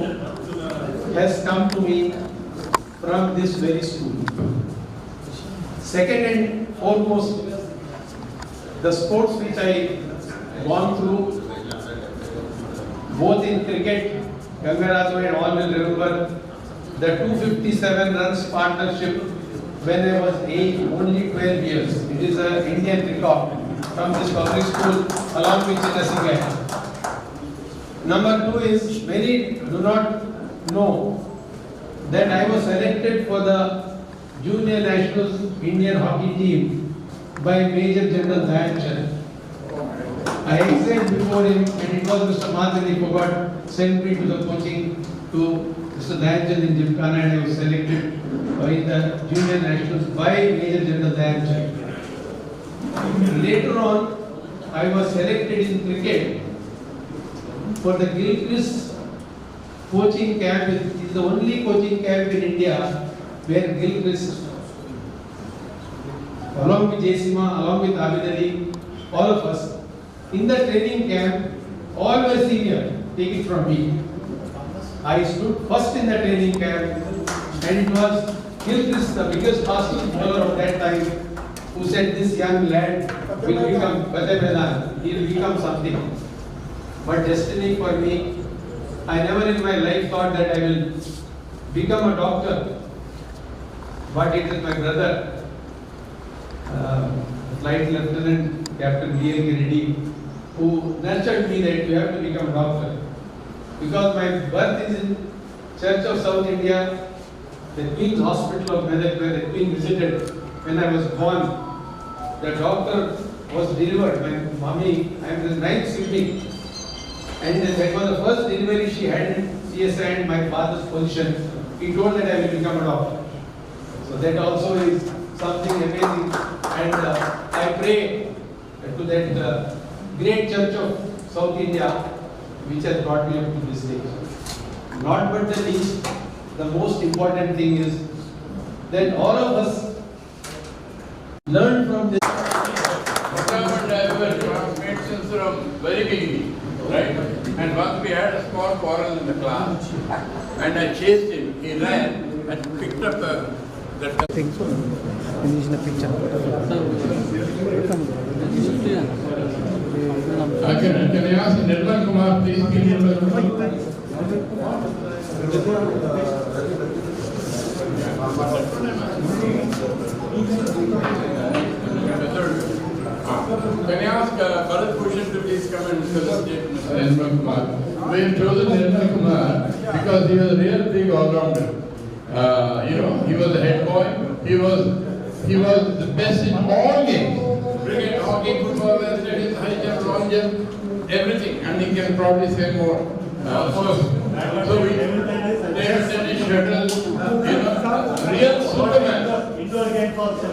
has come to me from this very school. Second and foremost, the sports which I gone through, both in cricket, Gangaraju and all will remember the 257 runs partnership when I was only 12 years. It is an Indian record from this public school along with Chinnasingaya. Number 2 is, many do not know that I was selected for the Junior Nationals Indian hockey team by Major General Dhyan Chand. I excelled before him, and it was Mr. Madhani who got sent me to the coaching to Mr. Dhyan Chand in Gymkhana, and I was selected in the Junior Nationals by Major General Dhyan Chand. Later on, I was selected in cricket for the Gilchrist coaching camp. It is the only coaching camp in India where Gilchrist, along with Jaisima, along with Abid Ali, all of us, in the training camp, all were senior, take it from me. I stood first in the training camp, and it was Gilchrist, the biggest fast bowler of that time, who said this young lad will become Badabela, he will become something. But destiny for me, I never in my life thought that I will become a doctor. But it is my brother, Flight Lieutenant Captain B.L. Reddy, who nurtured me that you have to become a doctor. Because my birth is in Church of South India, the Queen's Hospital of Medak, where the Queen visited when I was born. The doctor was delivered. My mommy, I am the 9th sibling. And that was the first delivery she had in CSI and my father's position. He told that I will become a doctor. So that also is something amazing. And I pray to that great Church of South India, which has brought me up to this stage. Not but the least, the most important thing is that all of us learn from this. Begumpet I made sense from very beginning, right? And once we had a small quarrel in the class, and I chased him. He ran and picked up that thing. In the picture. Can I ask Nirmal Kumar, please? Can I ask Bharat Bhushan to please come and felicitate Mr. Nirmal Kumar? We have chosen Nirmal Kumar because he was a real big all-rounder. He was a head boy. He was the best in all games. Cricket, hockey, football, athletics, high jump, long jump, everything. And he can probably say more. So we table tennis, shuttle, real Superman. Indoor games also.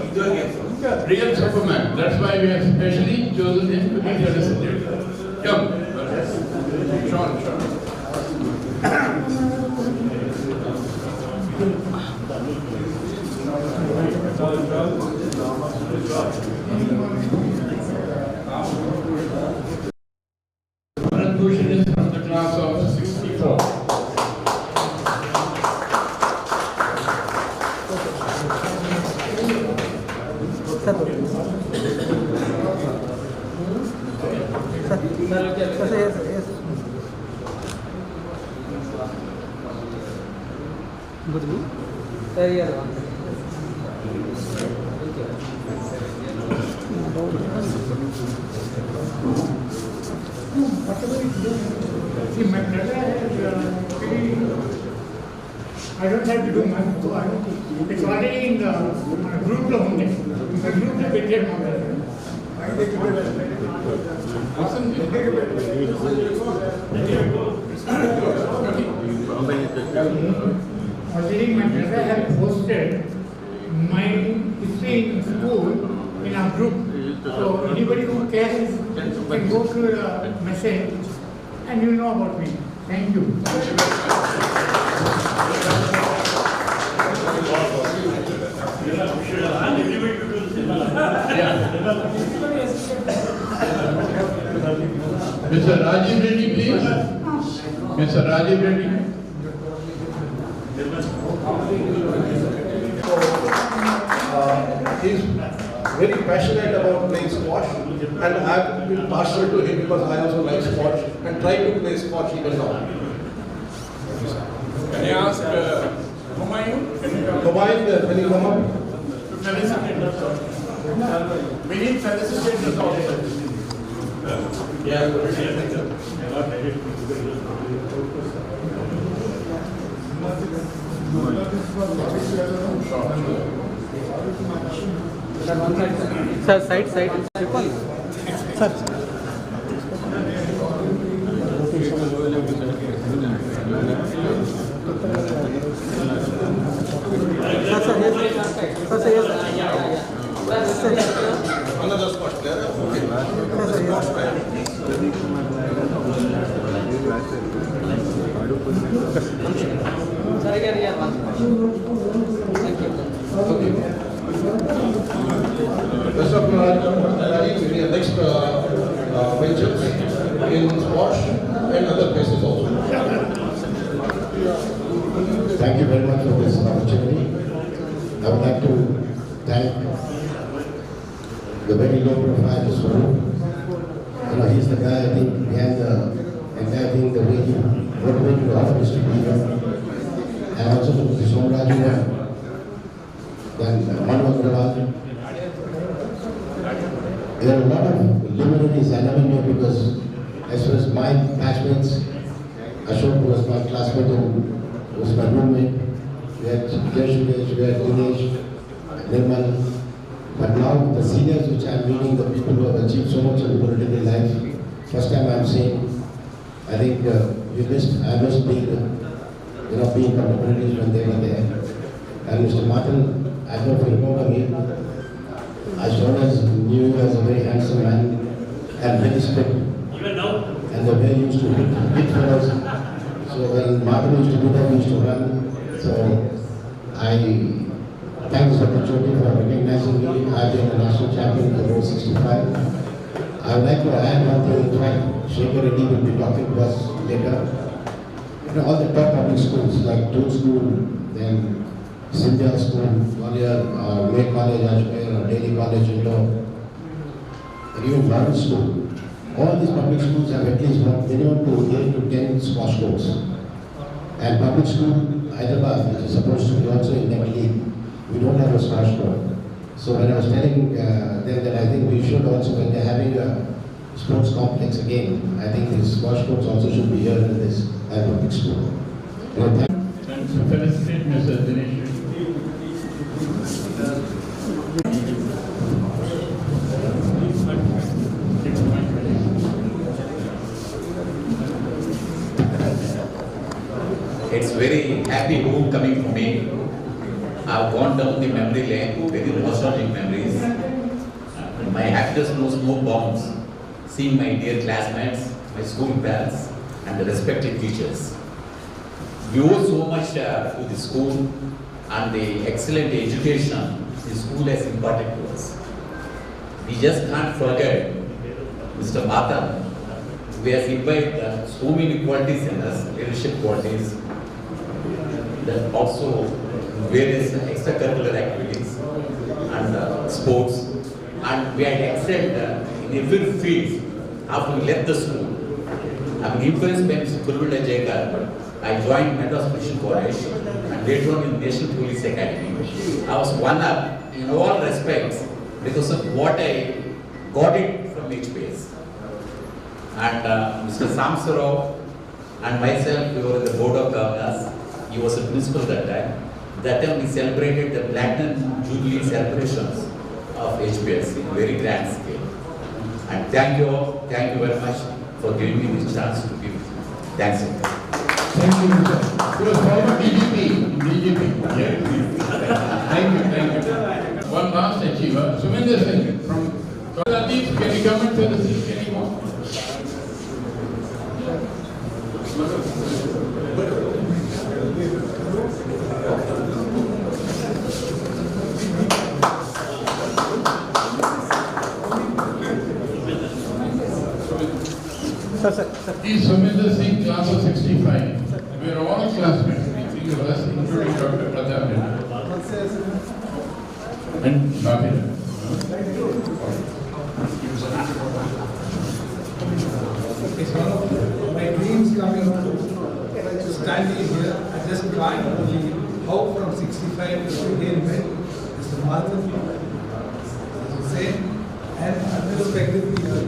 Real Superman. That's why we have specially chosen him to be the recipient. Come. Sean. Bharat Bhushan is from the class of 64. See, my brother has I don't have to do much. It's already in the group lo hunde. The group lo better already my brother has posted my history in school in our group. So anybody who cares can go through the message and you know about me. Thank you. Mr. Rajiv Reddy, please. Mr. Rajiv Reddy. He's very passionate about playing squash, and I've been partial to him because I also like squash and try to play squash even now. Can I ask Humayun? Humayun, can you come up? We need felicitators also. Yeah. Sir, side. Triple. Sir. Another squash player. Okay. Squash player. Best of next ventures in squash and other places also. Thank you very much for this opportunity. I would like to thank the very low profile Swaroop. He's the guy, I think, behind the entire thing, the way he motivated the office to be here. And also to Somraju and then Manu Agrawal. There are a lot of luminaries I never knew because as far as my batchmates, Ashok was my classmate and was my roommate. We had Jashukesh, we had Dinesh, Nirmal. But now the seniors which I'm meeting, the people who have achieved so much in political life, first time I'm seeing, I think I missed being, being contemporaries when they were there. And Mr. Martin, I don't know if you remember me, I always knew you as a very handsome man and very strict. Even now? And the way you used to hit fellows. So when Martin used to do that, we used to run. So I thank this opportunity for recognizing me. I've been a national champion for row 65. I would like to add one thing. In fact, Shekhar Reddy will be talking to us later. All the top public schools like Toon School, then Sindhya School, Gwalior, May College, Ajmer, or Delhi College, Indore, and even Bharat School. All these public schools have at least minimum to 8 to 10 squash courts. And public school, Hyderabad, which is supposed to be also in that league, we don't have a squash court. So when I was telling them that I think we should also, when they're having a sports complex again, I think the squash courts also should be here in this public school. Thanks for felicitate Mr. Dinesh. It's very happy homecoming for me. I've gone down the memory lane, very nostalgic memories. My happiness knows no bounds, seeing my dear classmates, my school pals, and the respected teachers. We owe so much to the school and the excellent education the school has imparted to us. We just can't forget Mr. Mata, we have imbibed so many qualities in us, leadership qualities, that also various extracurricular activities and sports, and we had excelled in every field after we left the school. I mean, influenced by Mr. Kurvilla Jayakar, I joined Madras Christian College and later on in National Police Academy. I was one up in all respects because of what I got it from HPS. And Mr. Samsarao and myself, we were in the board of governors. He was a principal that time. That time we celebrated the Platinum Jubilee celebrations of HPS in a very grand scale. And thank you all, thank you very much for giving me this chance to give. Thanks. Thank you, Mr. He was former DGP. Thank you. One last achiever, Suminder Singh from Latif. Can you come and tell the seat anymore? He's Suminder Singh, class of 65. We are all classmates, three of us, including Dr. Pratap and Shabir. It's one of my dreams coming true. Standing here, I just can't believe how from 65 to begin with Mr. Madhav, same and unrespected people.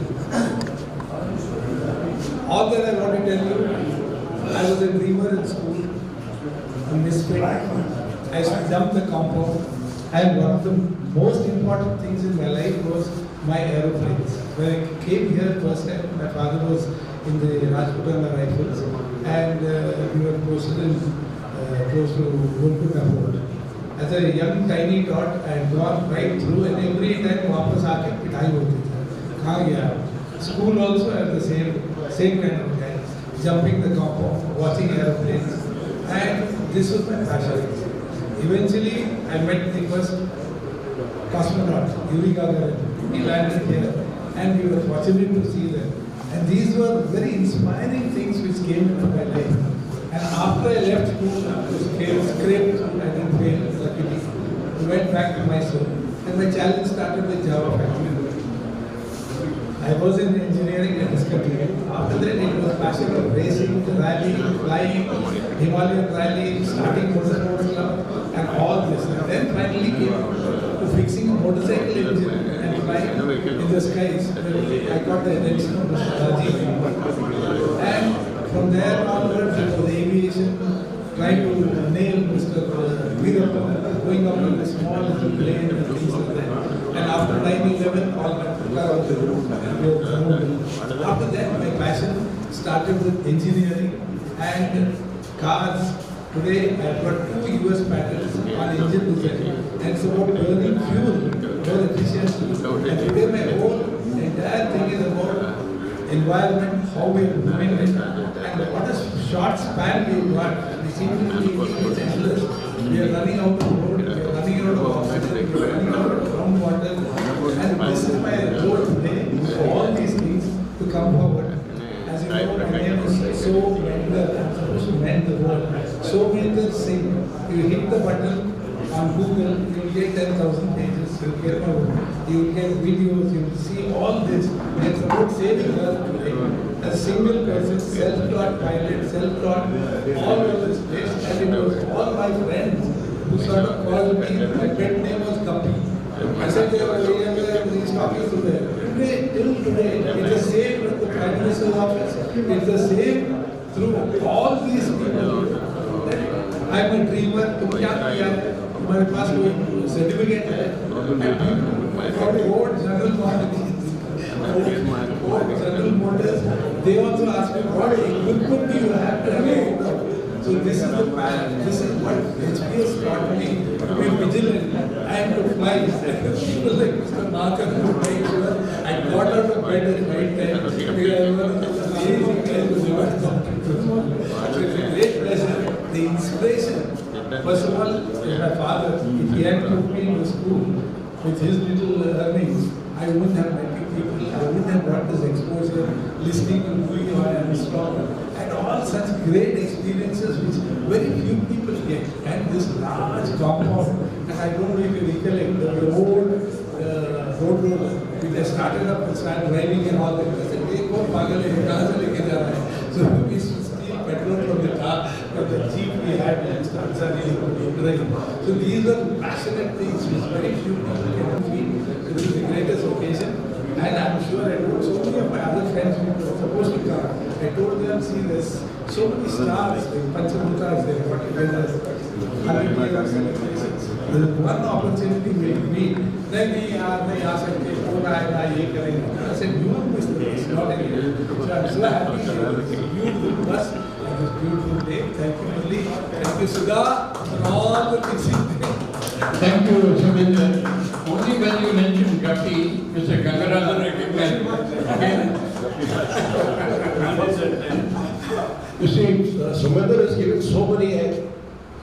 All that I want to tell you, I was a dreamer in school, a misfit. I used to jump the compound, and one of the most important things in my life was my aeroplanes. When I came here first time, my father was in the Rajputana Rifles, and we were posted in close to Guntur Road. As a young tiny tot, I had gone right through, and every time वापस आके पिटाई होती थी. कहाँ गया? School also had the same kind of guy, jumping the compound, watching airplanes, and this was my passion. Eventually, I met the first cosmonaut, Yuri Gagarin. He landed here, and we were fortunate to see them. And these were very inspiring things which came into my life. And after I left school, I was scraped, I didn't fail, luckily. I went back to Mysore, and my challenge started with Java factory. I was in engineering and discontinued. After that, it was passion of racing, rallying, flying, Himalayan rally, starting motorsports club, and all this. And then finally came to fixing a motorcycle engine and flying in the skies. I got the attention of Mr. Rajiv. And from there onwards, it was aviation, trying to nail Mr. Veerappan, going up with a small little plane and things like that. And after 9/11, all that took out the room and we were moving. After that, my passion started with engineering and cars. Today, I've got 2 US patents on engine design, and it's about burning fuel more efficiently. And today, my whole entire thing is about environment, how we are moving it, and what a short span we've got. We seem to be endless. We are running out of road, we are running out of oxygen, we are running out of groundwater, and this is my goal today for all these things to come forward. As you know, my name is So Mender. I'm supposed to mend the world. So Mender Singh. You hit the button on Google, you will get 10,000 pages. You will get my work. You will get videos. You will see all this. It's about saving Earth today. A single person, self-taught pilot, self-taught all over this place, and it was all my friends who sort of called me. My pet name was Guppy. I said, he's talking to them. Today, till today, it's the same with the Prime Minister's office. It's the same through all these people. I'm a dreamer. तुम क्या किया? तुम्हारे पास कोई certificate है? From Ford General Motors, they also ask me what equipment do you have to have. So this is the plan. This is what HPS taught me to be vigilant and to fly. People like Mr. Marker who make sure I got out of bed at the right time. Amazing guy who never talking to me. So it's a great pleasure. The inspiration, first of all, is my father. If he had put me into school with his little earnings, I wouldn't have met people. people who have got this exposure, listening to who you are and strong, and all such great experiences which very few people get. And this large compound, and I don't know if you recollect, the old road roller, which they started up and started driving and all that. I said, "Ek aur pagal hai, kahan se leke ja raha hai?" So we used to steal petrol from the car, from the jeep we had, and start driving. So these are passionate things which very few people can feel. This is the greatest occasion, and I'm sure I told so many of my other friends who were supposed to come. I told them, see, there's so many stars, like Panchabhutas, they've got together, 100 years celebrations. There's one opportunity we'll meet. Then we are, I said, I said, you will miss this, not anything. So I'm so happy you with us on this beautiful day. Thank you, Murli. Thank you, Sudha, for all the things you did. Thank you, Sumendra. Only when you mentioned Guppy, Mr. Gangaradhan recognized You see, Sumendra is giving so many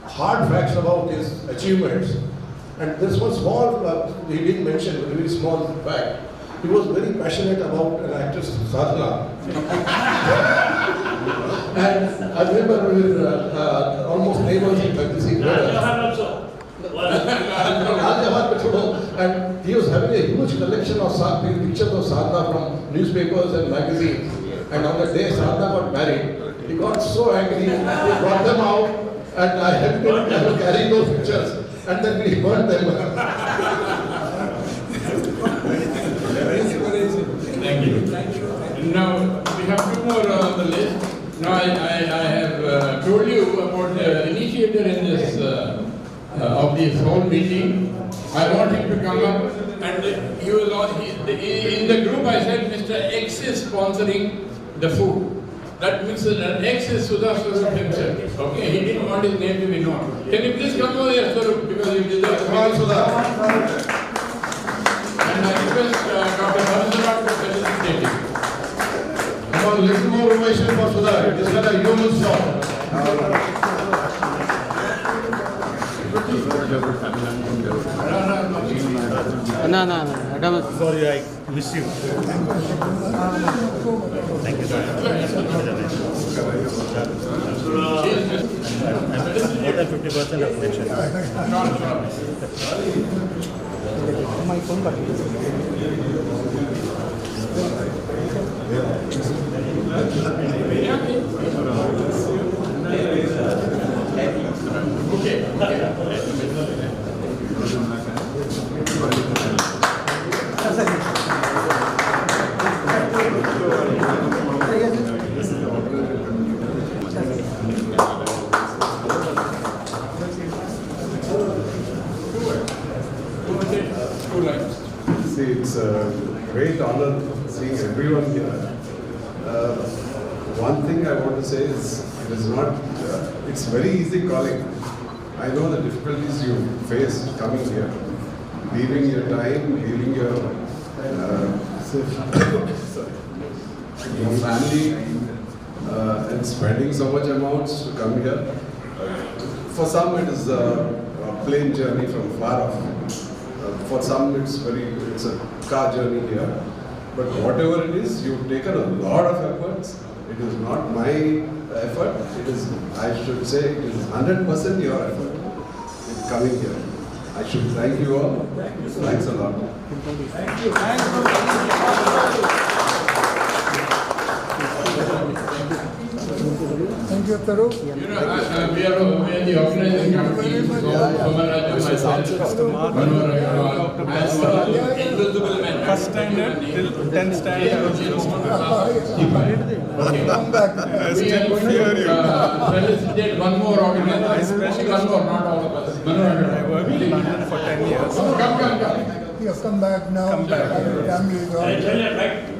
hard facts about his achievements. And this one small, he didn't mention, a very small fact. He was very passionate about an actress, Sadhana. And I remember we were almost neighbors in Bagdisi. And he was having a huge collection of pictures of Sadhana from newspapers and magazines. And on the day Sadhana got married, he got so angry, he brought them out, and I helped him carry those pictures, and then we burned them. Thank you. Now, we have two more on the list. Now, I have told you about the initiator in this, of this whole meeting. I want him to come up, and he was in the group I said Mr. X is sponsoring the food. That means that X is Sudha Swarup himself. Okay, he didn't want his name to be known. Can you please come over here, Swarup, because he did that. Come on, Sudha. And I request Dr. Bharadwaj to felicitate him. Come on, little more ovation for Sudha. It is not a human song. No. Sorry, I miss you. Thank you, sir. More than 50% of mention. My phone got See, it's a great honor seeing everyone here. One thing I want to say is, it is not, it's very easy calling. I know the difficulties you faced coming here, leaving your time, leaving your family, and spending so much amounts to come here. For some, it is a plane journey from far off. For some, it's a car journey here. But whatever it is, you've taken a lot of efforts. It is not my effort. It is, I should say, it is 100% your effort in coming here. I should thank you all. Thanks a lot. Thank you. Thank you, Taru. You know, we are the organizing committee, so Somaraj and myself, as invisible men. First standard till 10th standard. Come back. We are going to felicitate one more organizer, one more, not all of us. I worked in London for 10 years. Come. You have come back now. Come back. Family is all.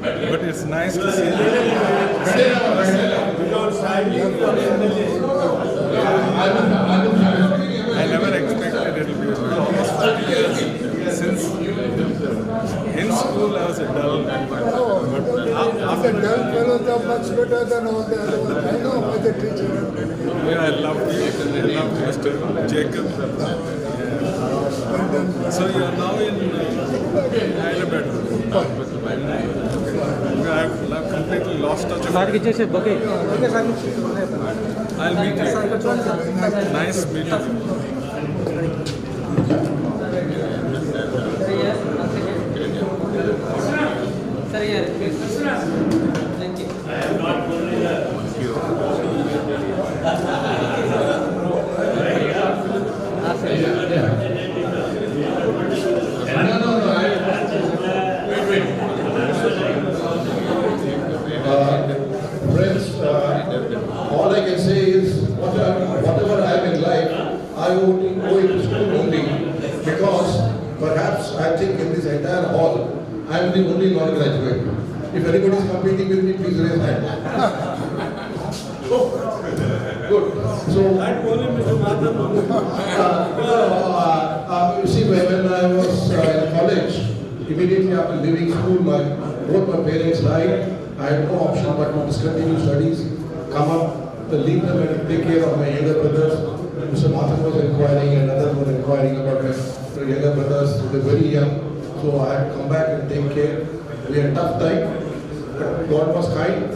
But it's nice to see you. I never expected it will be almost 40 years since in school I was a dull The dull fellows are much better than all the other ones. I know by the teacher. I love you. I love Mr. Jacob. So you are now in Hyderabad. lost touch of I'll meet you. Nice meeting you. Sir, here. Thank you. Friends, all I can say is whatever I am in life, I owe it to school only, because perhaps I think in this entire hall, I am the only non-graduate. If anybody is competing with me, please raise hand. Good. So, you see, when I was in college, immediately after leaving school, both my parents died. I had no option but to discontinue studies, come up, leave them and take care of my younger brothers. Mr. Mathan was inquiring and others were inquiring about my younger brothers. They were very young, so I had to come back and take care. We had a tough time, but God was kind.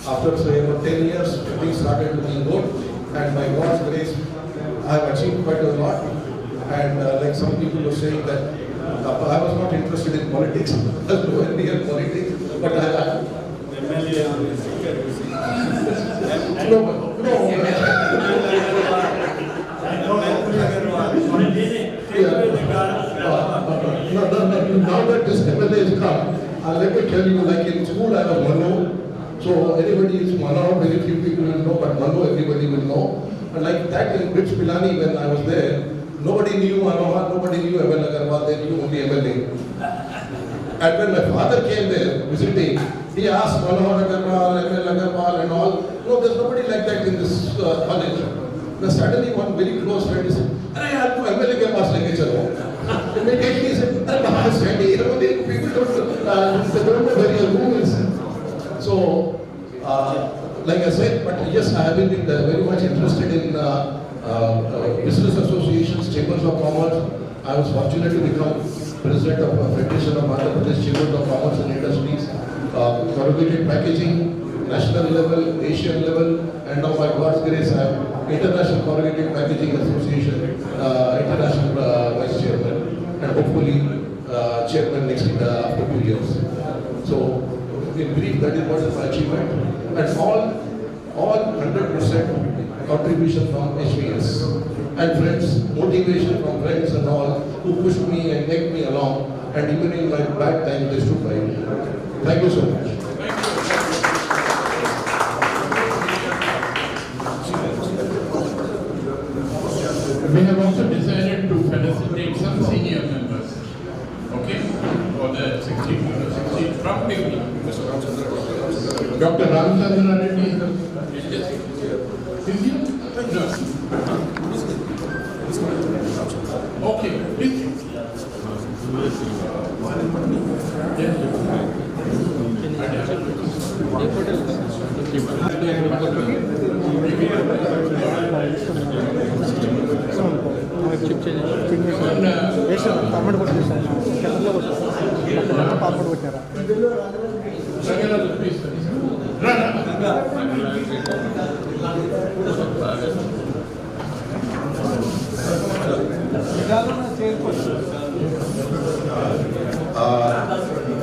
After say about 10 years, things started looking good, and by God's grace, I have achieved quite a lot. And like some people were saying that I was not interested in politics, I was nowhere near politics, but I now that this MLA has come, let me tell you, like in school I was Mano, so anybody is Mano, very few people will know, but Mano everybody will know. And like that in Brits Pilani when I was there, nobody knew Manohar, nobody knew ML Agarwal, they knew only MLA. And when my father came there visiting, he asked Manohar Agarwal, ML Agarwal and all. No, there's nobody like that in this college. Then suddenly one very close friend said, "Arey, aapko MLA ke paas leke chalo." Immediately he said, "Arey, bahan Sandy, you know, people don't know where your room is." So, like I said, but yes, I have been very much interested in business associations, chambers of commerce. I was fortunate to become president of a Federation of Andhra Pradesh Chambers of Commerce and Industries, corrugated packaging, national level, Asian level, and now by God's grace I am International Corrugated Packaging Association, international vice chairman, and hopefully chairman next after 2 years. So, in brief, that is what is my achievement, and all 100% contribution from HVS. And friends, motivation from friends and all who pushed me and egged me along, and even in my bad time they stood by me. Thank you so much. We have also decided to felicitate some senior members, okay, for the 16 from Begumpet. Dr. Ramchandra Reddy is here? No. Okay, please.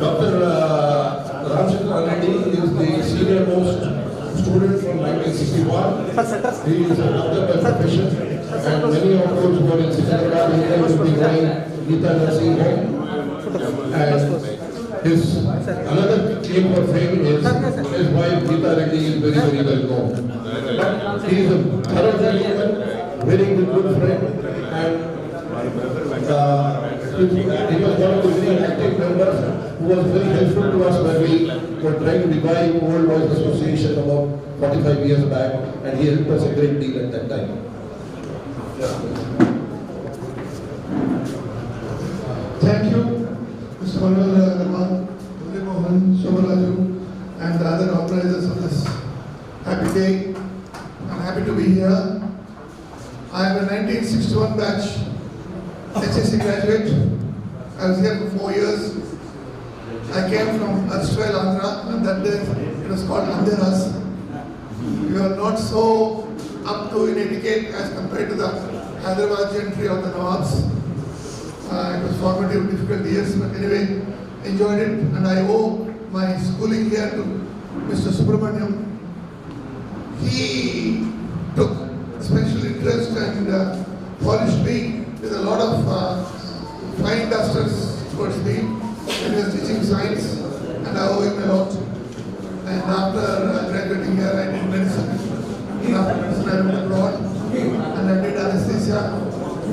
Dr. Ramchandra Reddy is the senior most student from 1961. He is a doctor by profession, and many of those who are in Secretariat will be going Gita Nursing Home. And his another claim for fame is his wife Gita Reddy is very, very well known. But he is a thorough gentleman, very good friend, and he was one of the very active members who was very helpful to us when we were trying to revive Old Boys Association about 45 years back, and he helped us a great deal at that time. Thank you, Mr. Manoj Agarwal, Mohan, Shobaraju, and the other organizers of this happy day. I'm happy to be here. I am a 1961 batch HSC graduate. I was here for 4 years. I came from Australia, Andhra, and that day It was called Andiras. We were not so up to in etiquette as compared to the Hyderabad gentry or the Nawabs. It was formative, difficult years, but anyway, enjoyed it, and I owe my schooling here to Mr. Subramaniam. He took special interest and polished me with a lot of flying dusters towards me when he was teaching science, and I owe him a lot. And after graduating here, I did medicine. After medicine, I went abroad and I did anesthesia.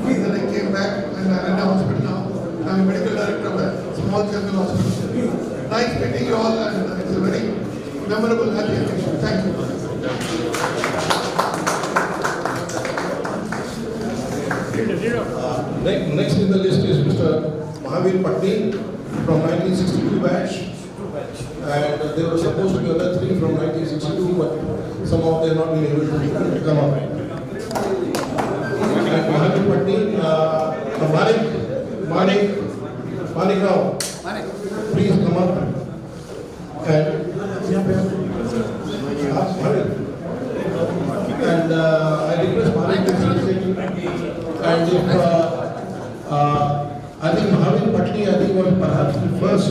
And then I came back and I ran a hospital now. I'm a medical director of a small general hospital. Nice meeting you all, and it's a very memorable, happy occasion. Thank you. Next in the list is Mr. Mahavir Patni from 1962 batch. And there were supposed to be other three from 1962, but somehow they have not been able to come up. And Mahavir Patni, Manik Rao, please come up. And I request Manik to sit. And if I think Mahavir Patni, I think was perhaps the first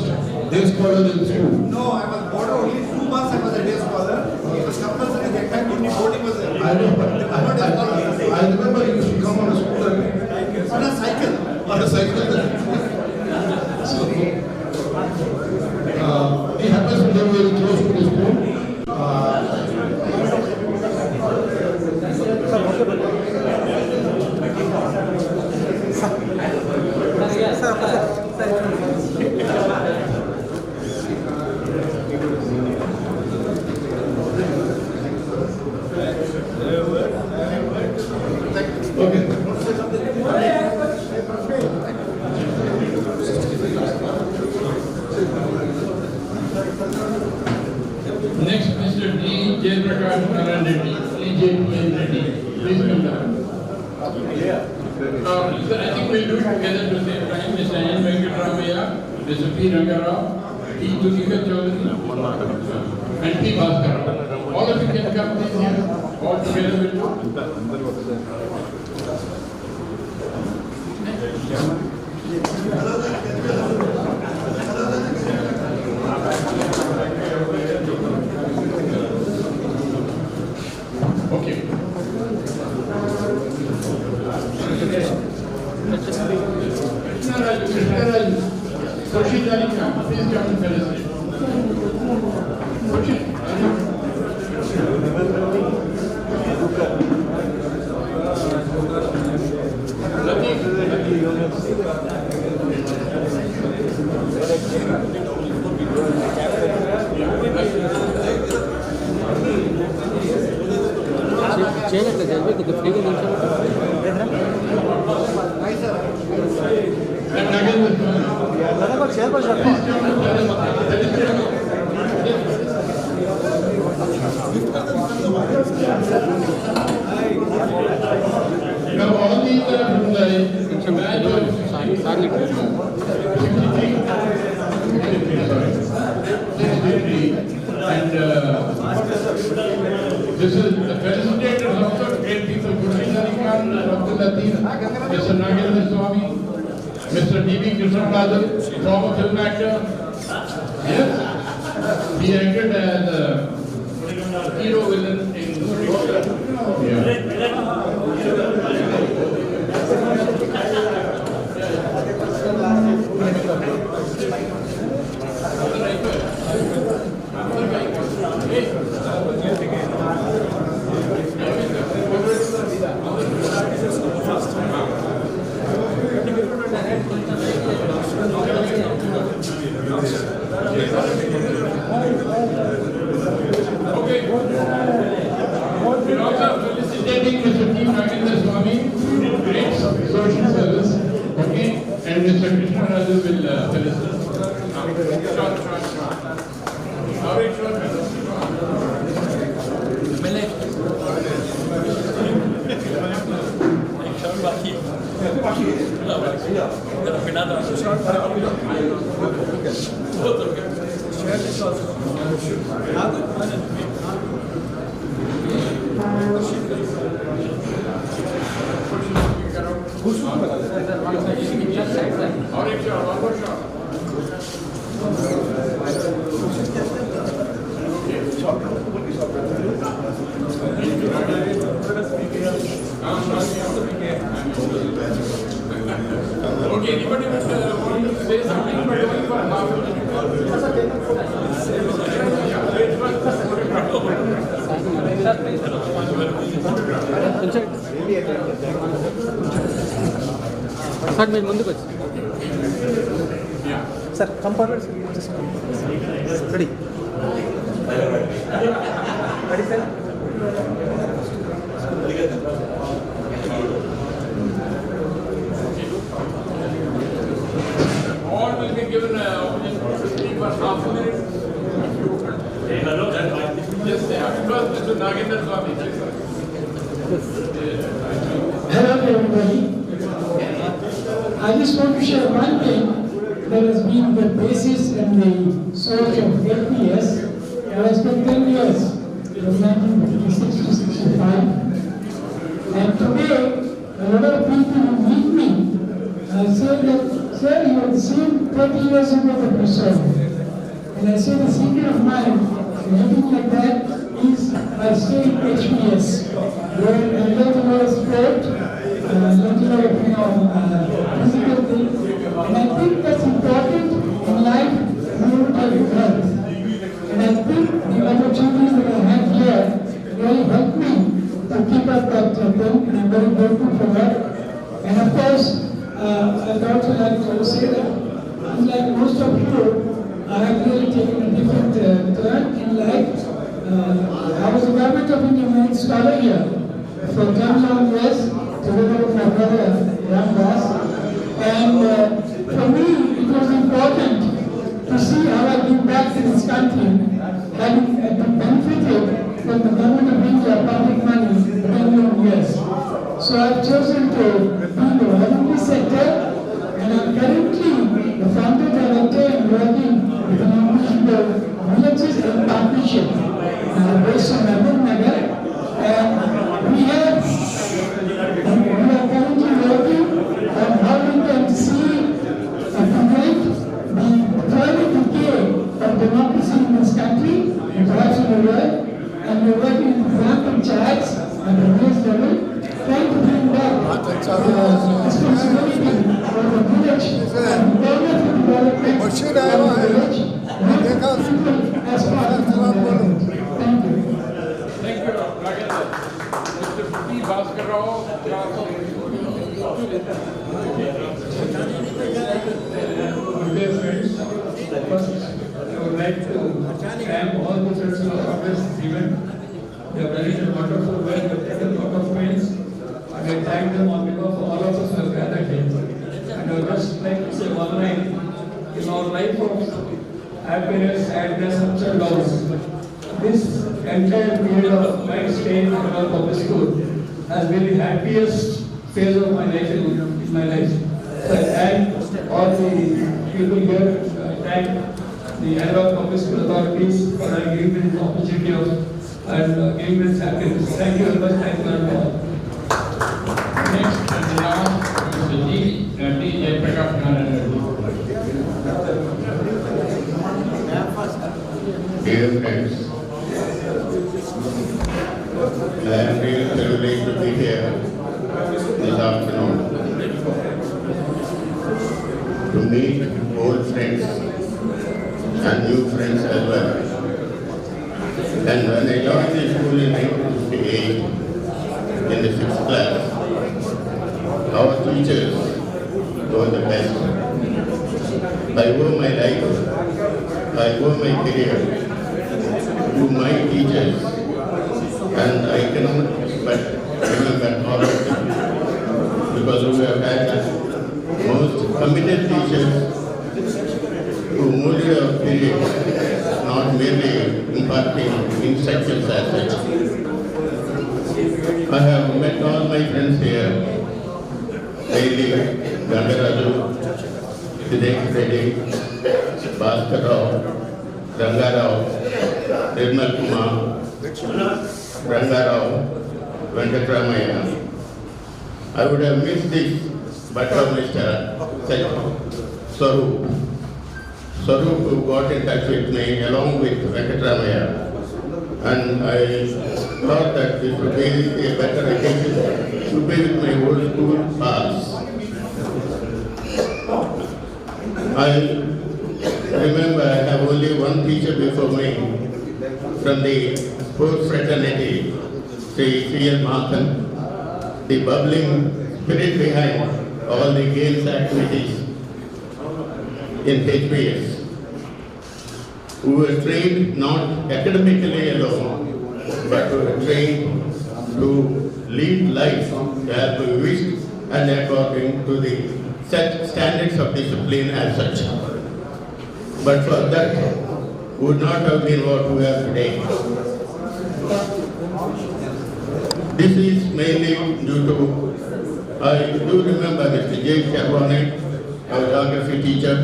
day scholar in school. No, I was born only 2 months. I was a day scholar. It was compulsory that time. Only boarding was there. I know, but I remember you used to come on a scooter. On a cycle. On a cycle. So, he happens to live very close to the school. Next, Mr. D. Jayprakash Naran Reddy, EJ Reddy. Please come down. I think we'll do it together at the same time. Mr. N. Venkatramaya, Mr. P. Rangarao, P. Tulika Chaudhary, and P. Bhaskar. All of you can come please here. All together will do. Okay. Khurshid Ali Khan, please come and felicitate. Now all these are from the batch and this is the felicitators also great people. Khurshid Ali Khan, Dr. Latif, Mr. Nagendra Swami, Mr. D.B. Krishnapradhan, former film actor. Yes, he acted as a hero villain in We're also felicitating Mr. T. Nagendra Swami, great social service, okay, and Mr. Krishna Raju will felicitate. share this also. Okay, anybody want to say something but only for half a minute? Sir మీరు ముందుకు వచ్చి sir come forward ready ready sir All will be given opportunity to speak for half a minute. Yes, first Mr. Nagendra Swami. Hello everybody. I just want to share one thing that has been the basis and the source of LPS. I spent 10 years from 1956 to 65. And today, a lot of people who meet me say that, sir, you have seen 30 years ago that you saw me. And I say the secret of mine, anything like that, is I stay in HBS, where I learn a lot of sport, learn a lot of physical things, and I think that's important in life, mental health. And I think the opportunities that I have here really help me to keep up that thing, and I'm very grateful for that. And of course, I'd also like to say that, unlike most of you, I have really taken a different turn in life. I was a Government of India Marine Scholar here for 10 long years, together with my brother Ramdas. And for me, it was important to see how I give back to this country, having benefited from the Government of India public money for 10 long years. So I've chosen to be in the voluntary sector, and I'm currently the founder director and working with an organization called Villages in Partnership, based on Nagar. And we are currently working on how we can see and prevent the further decay of democracy in this country and perhaps in the world. And we're working with example charts at the village level, trying to bring back responsibility for the village and government development of the village as part of the development. Thank you. Thank you, Nagendra. Mr. P. Bhaskar Rao. Dear friends, first I would like to thank all the friends who have organized this event. They have done a wonderful work, they have taken a lot of pains, and I thank them on behalf of all of us who have gathered here. And I would just like to say one line, in our life of happiness, sadness, ups and downs, this entire period of my stay in our public school has been the happiest phase of my life in my life. So I thank all the people here. I thank the Hyderabad Public School authorities for giving me this opportunity of and giving me this happiness. Thank you very much. Thank you very much. Next and last, Mr. T. Jayaprakash Narayan. Dear friends, I am really privileged to be here this afternoon to meet old friends and new friends as well. And when I joined the school in 1958 in the 6th class, our teachers were the best. I owe my life, I owe my career to my teachers, and I cannot but remember all of them, because we have had most committed teachers who molded our career, not merely imparting instructions as such. I have met all my friends here, daily, Gangaraju, Vivek Reddy, Bhaskar Rao, Rangarao, Nirmal Kumar, Rangarao, Venkatramaya. I would have missed this, but for Mr. Swaroop. Swaroop who got in touch with me along with Venkatramaya. And I thought that this would be a better occasion to be with my old school pals. I remember I have only one teacher before me from the sports fraternity, Sri C.L. Mathan, the bubbling spirit behind all the games activities in HPS, who were trained not academically alone, but who were trained to lead life as we wish and according to the set standards of discipline as such. But for that, would not have been what we are today. This is mainly due to, I do remember Mr. J. Charbonnet, our geography teacher,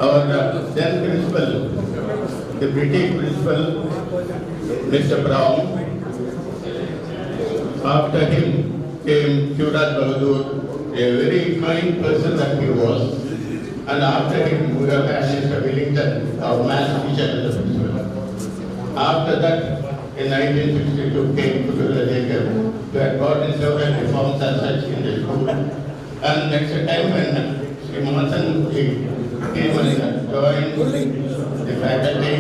our then principal, the British principal, Mr. Brown. After him came Shuraj Bahadur, a very fine person that he was. And after him, we have had Mr. Willington, our math teacher and the principal. After that, in 1962, came Kudula Jacob, who had gotten several reforms and such in the school. And next time when Sri Mathan came and joined the faculty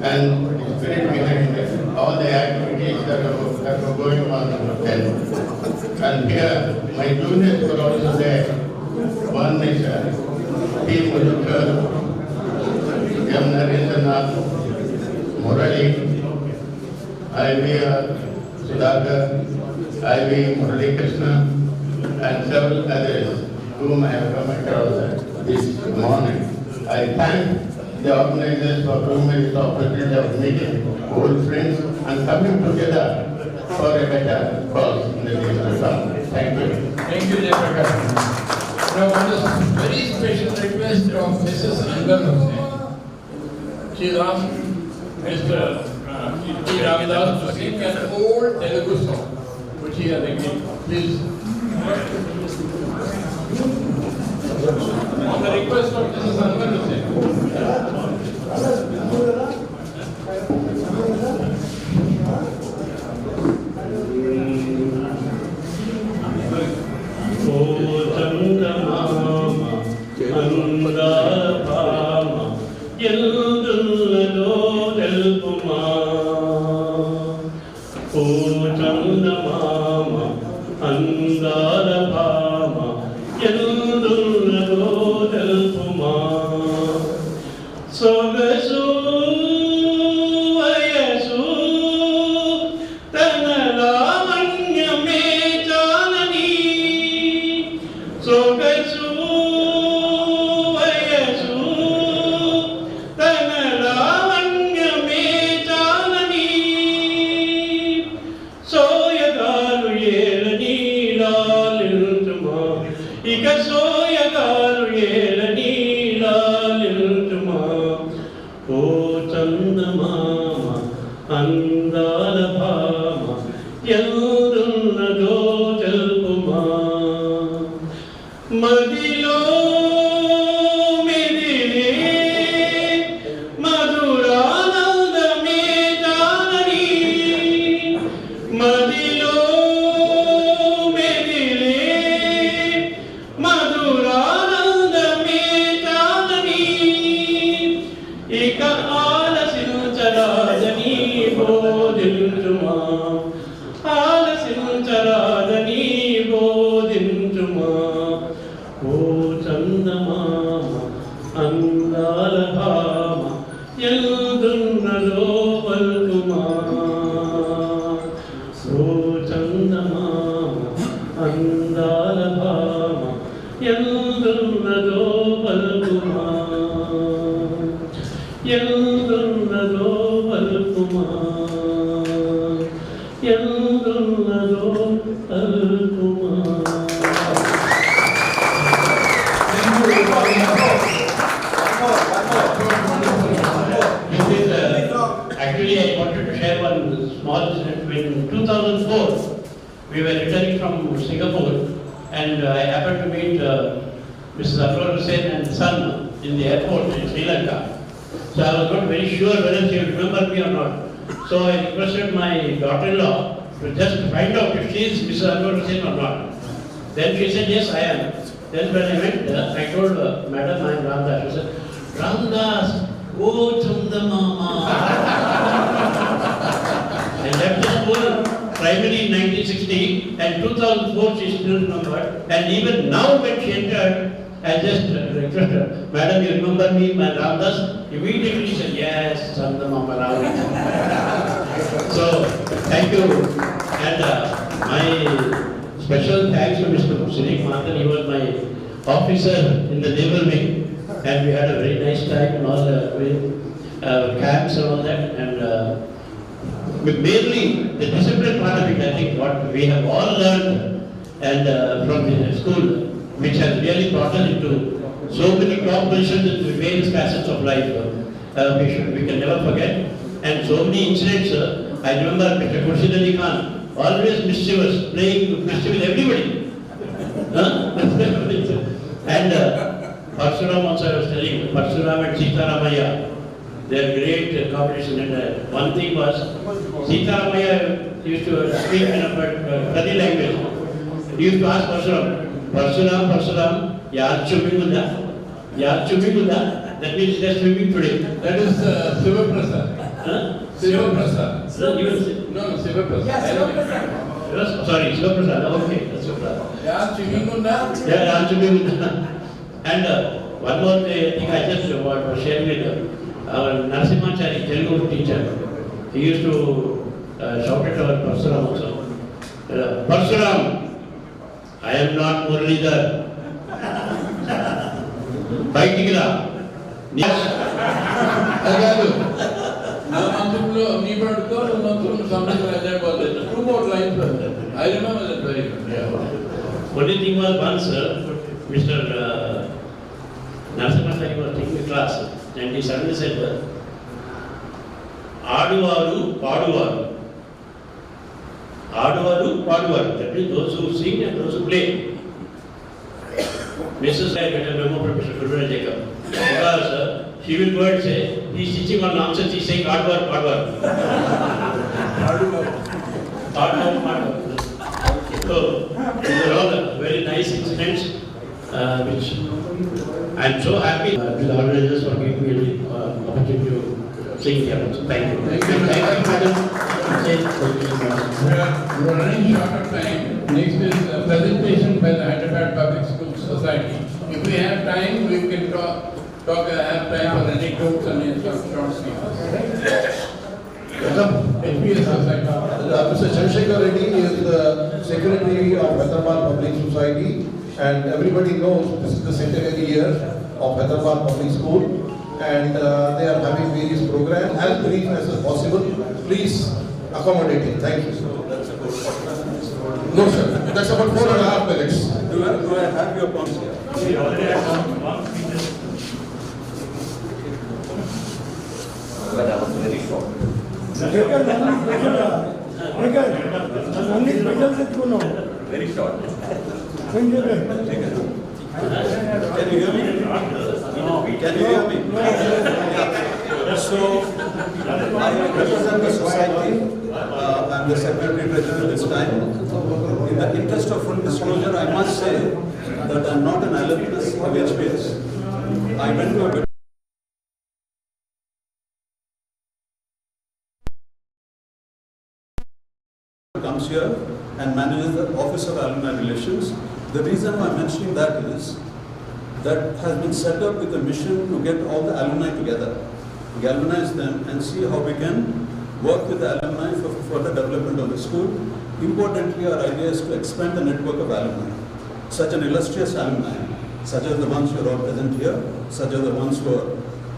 and the spirit behind all the activities that were going on then. And here, my juniors were also there. One is P. Madhukar, M. Narendranath, Murali, I.V. Sudhakar, I.V. Murali Krishna, and several others whom I have come across this morning. I thank the organizers for giving me this opportunity of meeting old friends and coming together for a better cause in the days to come. Thank you. Thank you, Jayaprakash. Now, on this very special request of Mrs. Angan Hussain, she asked Mr. T. Ramadas to sing an old Telugu song, which he has agreed. Please. On the request of Mrs. Angan Hussain. we were returning from Singapore, and I happened to meet Mrs. Anwar Hussain and son in the airport in Sri Lanka. So I was not very sure whether she would remember me or not. So I requested my daughter-in-law to just find out if she is Mrs. Anwar Hussain or not. Then she said, yes, I am. Then when I went there, I told Madam, I am Ramdas. She said, Ramdas, oh Chanda Mama. I left the school primary in 1960, and 2004 she still remembered. And even now when she entered, I just requested her, Madam, you remember me, my Ramdas? Immediately she said, yes, Chanda Mama Ram. So, thank you. And my special thanks to Mr. Suresh Manthan. He was my officer in the naval wing, and we had a very nice time in all the camps and all that. And mainly the discipline part of it, I think what we have all learned and from the school, which has really brought us into so many top positions in various facets of life, we can never forget. And so many incidents. I remember Mr. Khurshid Ali Khan, always mischievous, playing mischief with everybody. And Parsuram also, I was telling, Parsuram and Sita Ramaya, their great competition. And one thing was, Sita Ramaya used to speak in a Kadi language. He used to ask Parsuram, Parsuram, yaar chumigunda, that means just swimming today. That is Siva Prasad. Siva Prasad. No, Siva Prasad. Yes, sorry, Siva Prasad. Okay, that's Siva Prasad. Yeah, Chumigunda. Yeah, Chumigunda. And one more thing I just want to share with our Narasimhachari, Telugu teacher. He used to shout at our Parsuram also. Parsuram, I am not Muralidhar. Fighting Two more lines. I remember that very well. Only thing was once, Mr. Narasimhachari was taking a class, and he suddenly said, Aduvaru, Paduvaru. Aduvaru, Paduvaru. That means those who sing and those who play. Mrs. I get a memo from Mr. Guruvara Jacob. Because she will go and say, he's teaching on nonsense, he's saying Aduvaru, Paduvaru. Paduvaru. So, these are all very nice incidents, which I am so happy to the organizers for giving me the opportunity to sing here. So thank you. Thank you, madam. We are running short of time. Next is a presentation by the Hyderabad Public School Society. If we have time, we can have time for any talks and short speeches. HPS Society. Mr. Chandrasekhar Reddy is the Secretary of Hyderabad Public Society, and everybody knows this is the centenary year of Hyderabad Public School, and they are having various programs. As brief as possible, please accommodate it. Thank you. No, sir. That's about 4.5 minutes. Do I have your points? We already have one speech. But that was very short. Very short. Can you hear me? Can you hear me? Yeah. So, I represent the society. I'm the secretary treasurer this time. In the interest of full disclosure, I must say that I'm not an alumnus of HPS. I went to a comes here and manages the Office of Alumni Relations. The reason why I'm mentioning that is that has been set up with a mission to get all the alumni together, galvanize them and see how we can work with the alumni for the development of the school. Importantly, our idea is to expand the network of alumni. Such an illustrious alumni, such as the ones who are all present here, such as the ones who are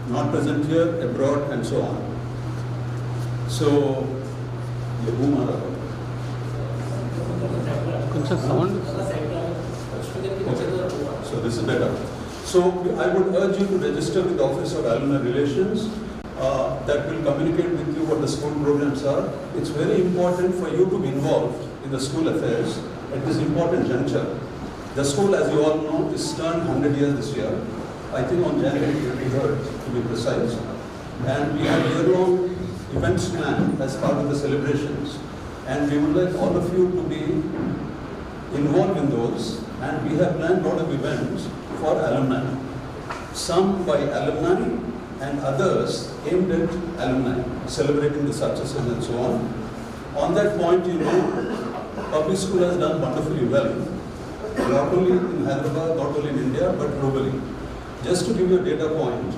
not present here, abroad and so on. So, so this is better. So I would urge you to register with the Office of Alumni Relations. That will communicate with you what the school programs are. It's very important for you to be involved in the school affairs at this important juncture. The school, as you all know, is turned 100 years this year. I think on January 23rd, to be precise. And we have year-long events planned as part of the celebrations. And we would like all of you to be involved in those. And we have planned a lot of events for alumni. Some by alumni and others aimed at alumni, celebrating the successes and so on. On that point, you know, public school has done wonderfully well, not only in Hyderabad, not only in India, but globally. Just to give you a data point,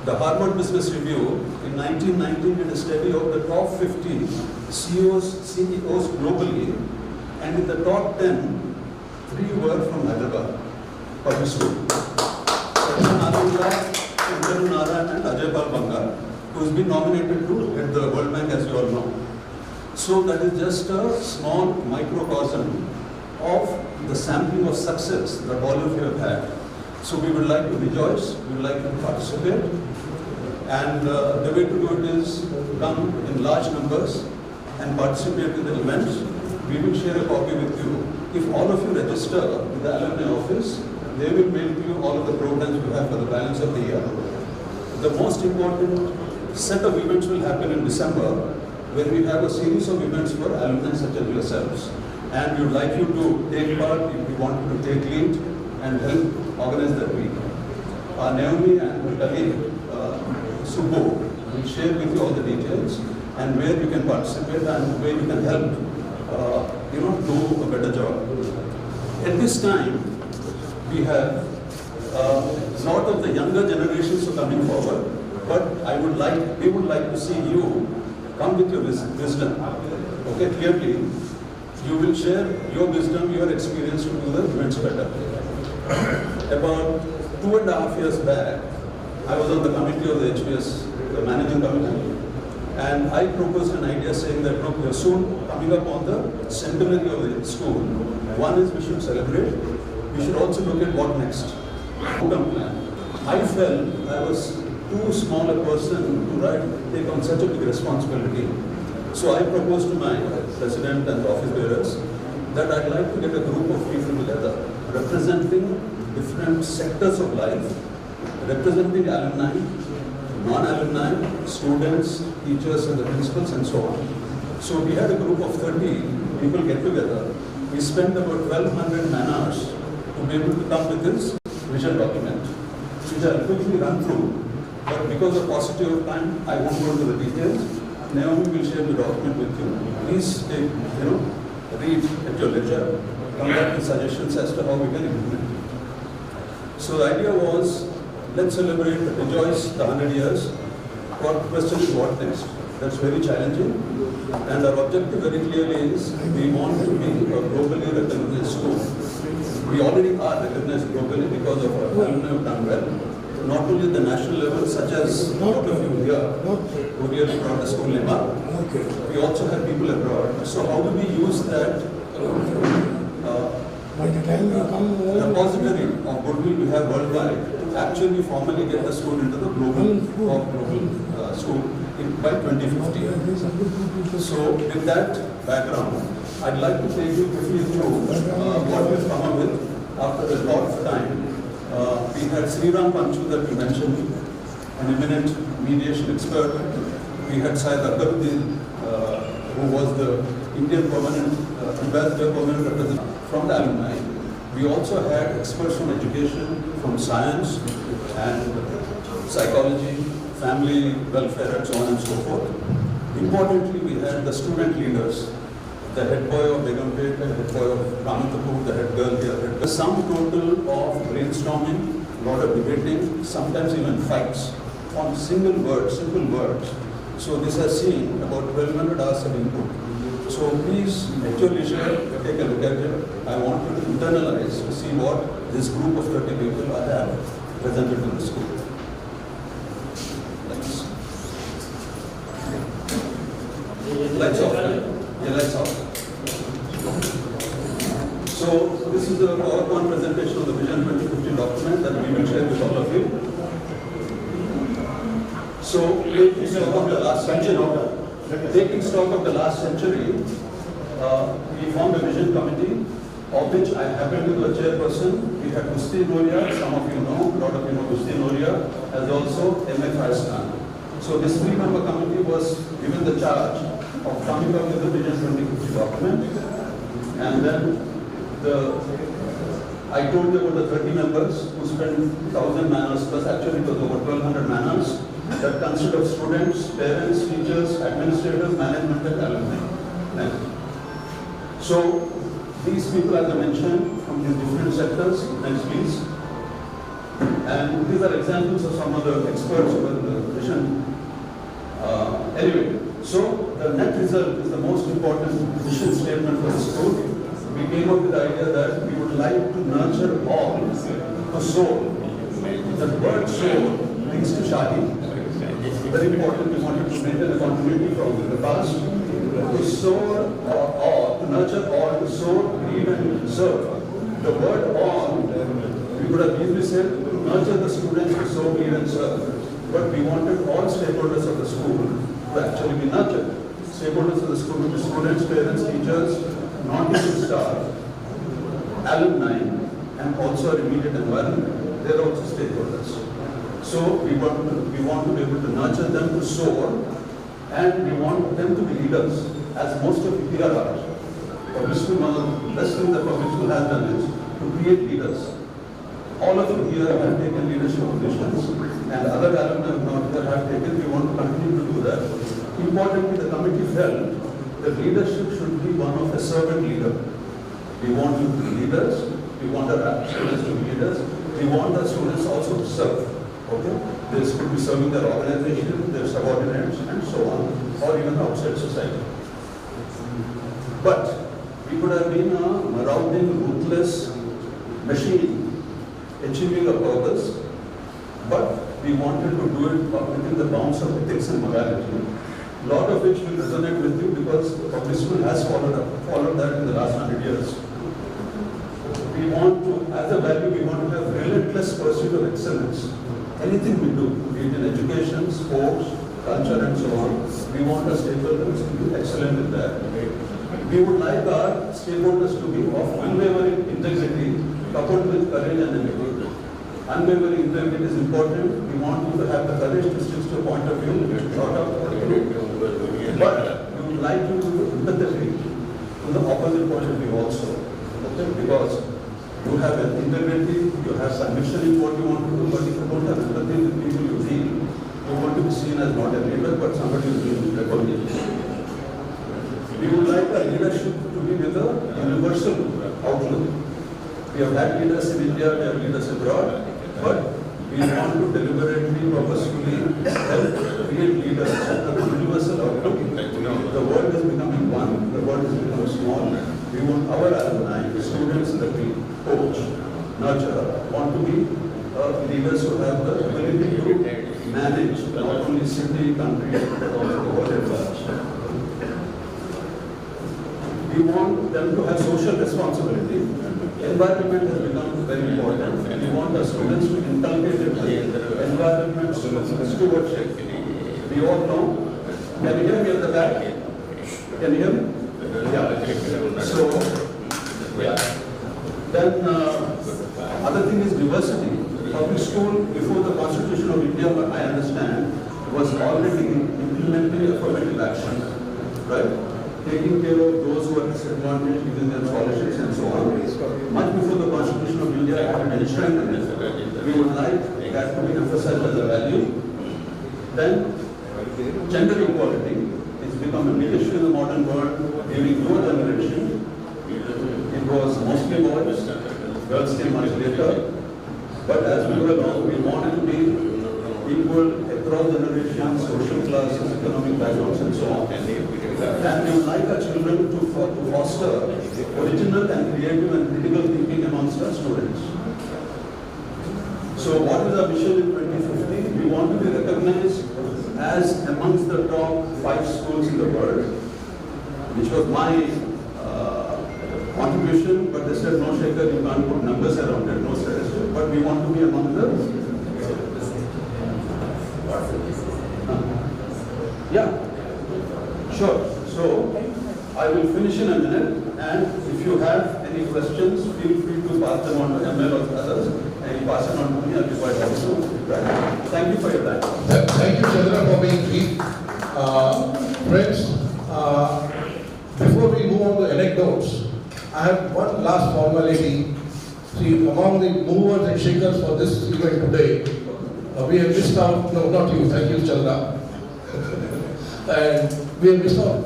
the Harvard Business Review in 1919 did a study of the top 50 CEOs globally, and in the top 10, 3 were from Hyderabad public school. And Ajay Pal Bangar, who has been nominated to head the World Bank, as you all know. So that is just a small microcosm of the sampling of success that all of you have had. So we would like to rejoice, we would like to participate, and the way to do it is come in large numbers and participate in the events. We will share a copy with you. If all of you register with the alumni office, they will mail to you all of the programs we have for the balance of the year. The most important set of events will happen in December, where we have a series of events for alumni such as yourselves. And we would like you to take part, if you want to take lead and help organize that week. Naomi and her colleague, Subbo, will share with you all the details and where you can participate and where you can help, do a better job. At this time, we have a lot of the younger generations who are coming forward, but we would like to see you come with your wisdom. Okay, clearly, you will share your wisdom, your experience to do the events better. About 2.5 years back, I was on the committee of the HPS, the managing committee, and I proposed an idea saying that, look, we are soon coming up on the centenary of the school. One is we should celebrate. We should also look at what next. Long-term plan. I felt I was too small a person to take on such a big responsibility. So I proposed to my president and office bearers that I'd like to get a group of people together representing different sectors of life, representing alumni, non-alumni, students, teachers and the principals and so on. So we had a group of 30 people get together. We spent about 1,200 man-hours to be able to come with this vision document, which I'll quickly run through. But because of paucity of time, I won't go into the details. Naomi will share the document with you. Please take, read at your leisure, come back with suggestions as to how we can implement it. So the idea was, let's celebrate, rejoice the 100 years. Our question is what next? That's very challenging. And our objective very clearly is, we want to be a globally recognized school. We already are recognized globally because of our alumni who have done well. Not only at the national level, such as a lot of you here, who really brought the school name up. We also have people abroad. So how do we use that repository of goodwill we have worldwide to actually formally get the school into the global school by 2050. So with that background, I'd like to take you quickly through what we've come up with after a lot of time. We had Sriram Panchu that we mentioned, an eminent mediation expert. We had Syed Akbaruddin, who was the Indian permanent ambassador, permanent representative from the alumni. We also had experts from education, from science and psychology, family welfare and so on and so forth. Importantly, we had the student leaders, the head boy of Begumpet, the head boy of Ramantapur, the head girl here. The sum total of brainstorming, a lot of debating, sometimes even fights on simple words. So this has seen about 1,200 hours of input. So please, at your leisure, take a look at it. I want you to internalize to see what this group of 30 people have presented in the school. Thanks. Lights off. Yeah, lights off. So this is the PowerPoint presentation of the Vision 2050 document that we will share with all of you. So taking stock of the last century, we formed a vision committee, of which I happened to be the chairperson. We had Gusti Noria, some of you know, a lot of you know Gusti Noria, as also M.F. Hassan. So this 3-member committee was given the charge of coming up with the Vision 2050 document. And then I told you about the 30 members who spent 1,000 man-hours plus, actually it was over 1,200 man-hours, that consist of students, parents, teachers, administrators, management and alumni. So these people, as I mentioned, from these different sectors, next please. And these are examples of some other experts who were in the vision. Anyway, so the net result is the most important vision statement for the school. We came up with the idea that we would like to nurture all to soul. The word soul links to Shahi. Very important, we wanted to maintain a continuity from the past. To soul or to nurture all, to soul, lead and serve. The word all, we could have easily said to nurture the students to soul, lead and serve. But we wanted all stakeholders of the school to actually be nurtured. Stakeholders of the school will be students, parents, teachers, non-teaching staff, alumni, and also our immediate environment. They are also stakeholders. So we want to be able to nurture them to soar, and we want them to be leaders, as most of you here are. Public school, one of the best things that public school has done is to create leaders. All of you here have taken leadership positions, and other alumni that have taken, we want to continue to do that. Importantly, the committee felt that leadership should be one of a servant leader. We want you to be leaders, we want our students to be leaders, we want our students also to serve. Okay? This could be serving their organization, their subordinates, and so on, or even outside society. But we could have been a marauding, ruthless machine achieving a purpose, but we wanted to do it within the bounds of ethics and morality. A lot of which will resonate with you because the public school has followed that in the last 100 years. We want to, as a value, we want to have relentless pursuit of excellence. Anything we do, be it in education, sports, culture and so on, we want our stakeholders to be excellent in that. We would like our stakeholders to be of unwavering integrity coupled with courage and empathy. Unwavering integrity is important. We want you to have the courage to stick to a point of view, but we would like you to be empathetic to the opposite point of view also. Okay? Because you have an integrity, you have conviction in what you want to do, but if you don't have empathy with people you feel, you want to be seen as not a leader, but somebody who is recognized. We would like our leadership to be with a universal outlook. We have had leaders in India, we have leaders abroad, but we want to deliberately, purposefully help create leaders with a universal outlook. The world is becoming one, the world is becoming small. We want our alumni, students that we coach, nurture, want to be leaders who have the ability to manage not only city, country, but also the world at large. We want them to have social responsibility. Environment has become very important, and we want our students to inculcate environment stewardship. We all know. Can you hear me at the back? Can you hear me? Yeah. So, yeah. Then, other thing is diversity. Public school, before the Constitution of India, I understand, was already implementing affirmative action, right? Taking care of those who are disadvantaged, giving them scholarships and so on. Much before the Constitution of India had been enshrined in it. We would like that to be emphasized as a value. Then, gender equality has become a big issue in the modern world. During your generation, it was mostly boys, girls came much later. But as we were along, we wanted to be equal across generations, social classes, economic backgrounds and so on. And we would like our children to foster original and creative and critical thinking amongst our students. So what is our mission in 2050? We want to be recognized as amongst the top 5 schools in the world, which was my contribution, but they said no shaker, you can't put numbers around it, no statistic. But we want to be among the yeah. Sure. So, I I will finish in a minute, and if you have any questions, feel free to pass them on to ML or others, and you pass it on to me. I'll be quite happy to reply. Thank you for your time. Thank you, Chandra, for being brief. Friends, before we move on to anecdotes, I have one last formality. See, among the movers and shakers for this event today, we have missed out, no, not you, thank you, Chandra. And we have missed out,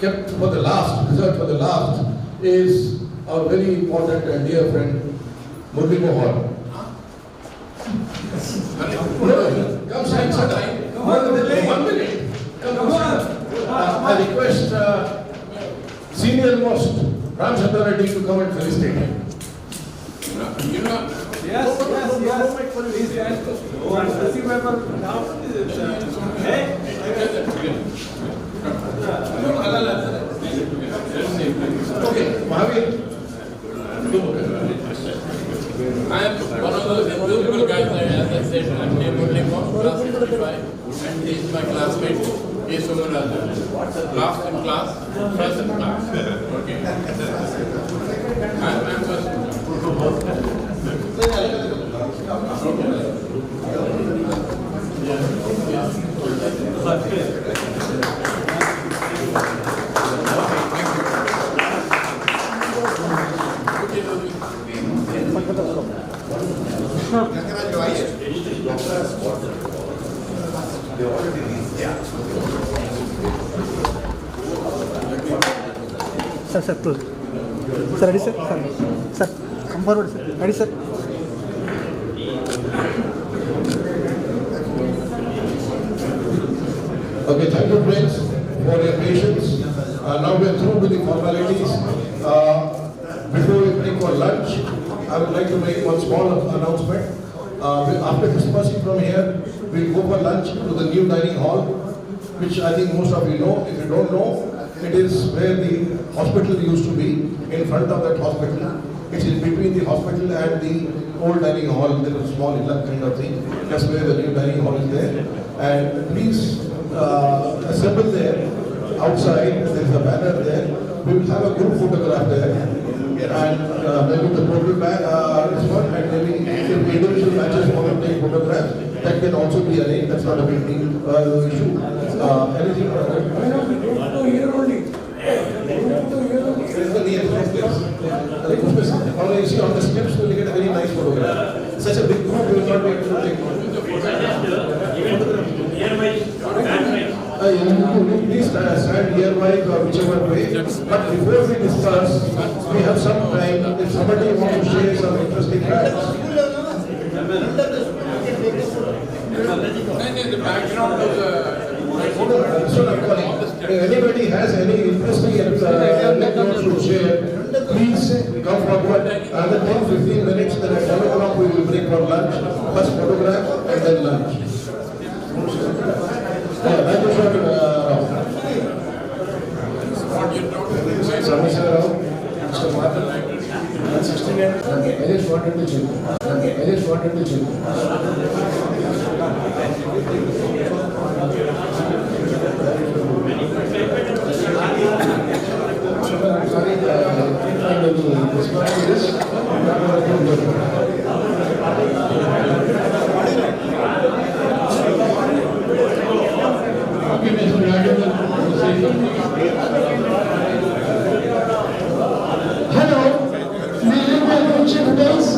kept for the last, reserved for the last, is our very important and dear friend, Murli Mohan. Come stand, sir. Come on, 1 minute. Come on. I request senior most Ramchandra Reddy to come and felicitate him. You know. Yes. Please stand. Okay, Mahavir. I am one of those beautiful guys, as I said. I'm named Murli Mohan, class 55, and he is my classmate. He is Sumanraja. Last in class, first in class. Okay. I'm first. Sir, close. Sir, ready, sir? Sir, come forward, sir. Ready, sir? Okay, thank you, friends, for your patience. Now we are through with the formalities. Before we break for lunch, I would like to make one small announcement. After dispersing from here, we'll go for lunch to the new dining hall, which I think most of you know. If you don't know, it is where the hospital used to be, in front of that hospital. It is between the hospital and the old dining hall. There is a small illat kind of thing. That's where the new dining hall is there. And please assemble there. Outside, there is a banner there. We will have a group photograph there. And maybe the total this one, and maybe if the individual matches want to take photographs, that can also be arranged. That's not a big deal, issue. Anything? Only you see on the steps, you will get a very nice photograph. Such a big group, you will not be able to take please stand nearby or whichever way. But before we discuss, we have some time. If somebody wants to share some interesting facts. The background of the anybody has any interesting anecdotes to share, please come forward. Another 10-15 minutes, then at 1 o'clock we will break for lunch. First photograph and then lunch. Thank you, sir. Mr. Martin, 169. I just wanted to check. Sorry, Hello, may I have my picture, please?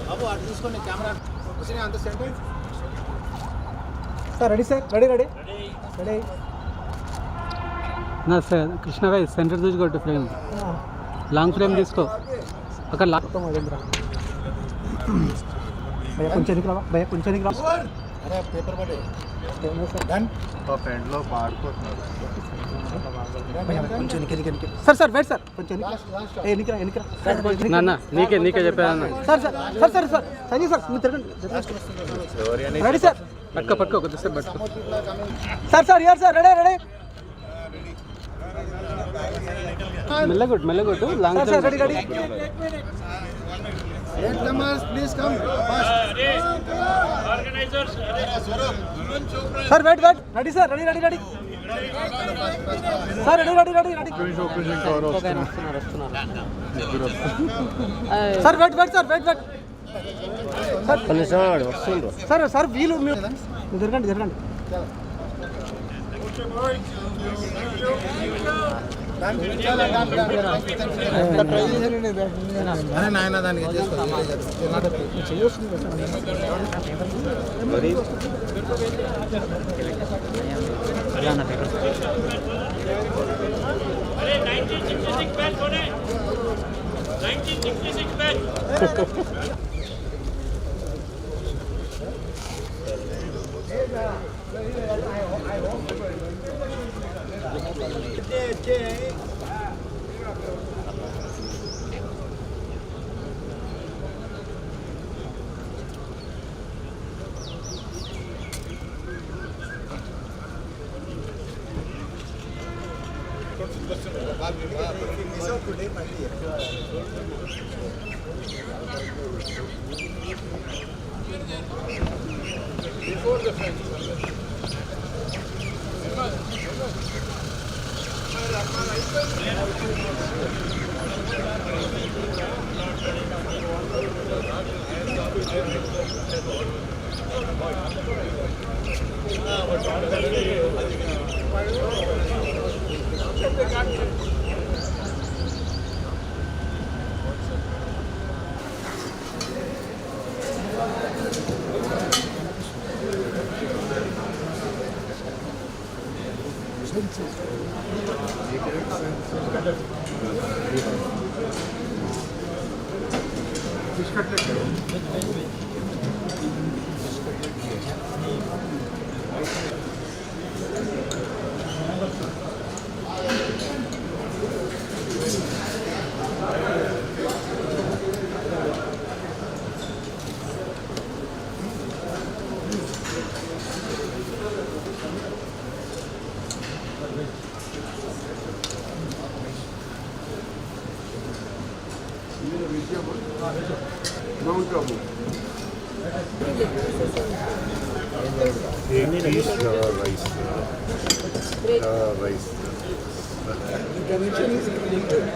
బాబు అటు తీసుకోండి camera వచ్చినాయి అంత centre sir ready sir ready ready ready నా sir Krishna గారి centre చూసి కొట్టు frame long frame తీసుకో అక్కడ భయ్యా కొంచెం ఎనికి రావా భయ్యా కొంచెం ఎనికి రావా అరే పేపర్ పడే డన్ ఫ్రెండ్లో పాడుకుంటున్నారు కొంచెం ఎనికి సార్ సార్ వెయిట్ సార్ కొంచెం ఎనికిరా ఎనికిరా నాన్న నీకే చెప్పాను sir sir sir sir sir Sanjay sir మీరు తిరగండి రెడీ సార్ పట్టుకో కొద్దిసేపు పట్టుకో సార్ సార్ యార్ సార్ రెడీ రెడీ మెల్లగొట్టు long sir ready ready please come sir wait ready sir ready ready ready sir ready ready ready ready sir wait sir wait sir sir వీలు జరగండి జరగండి అరే నాయన దానికి अरे 1966 बैच होने 1966 batch Before the fence. Mount Abu. 8 piece rice. Rice. The connection is linked.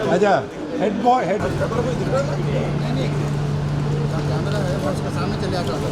अच्छा head boy head उसके सामने चले आता था।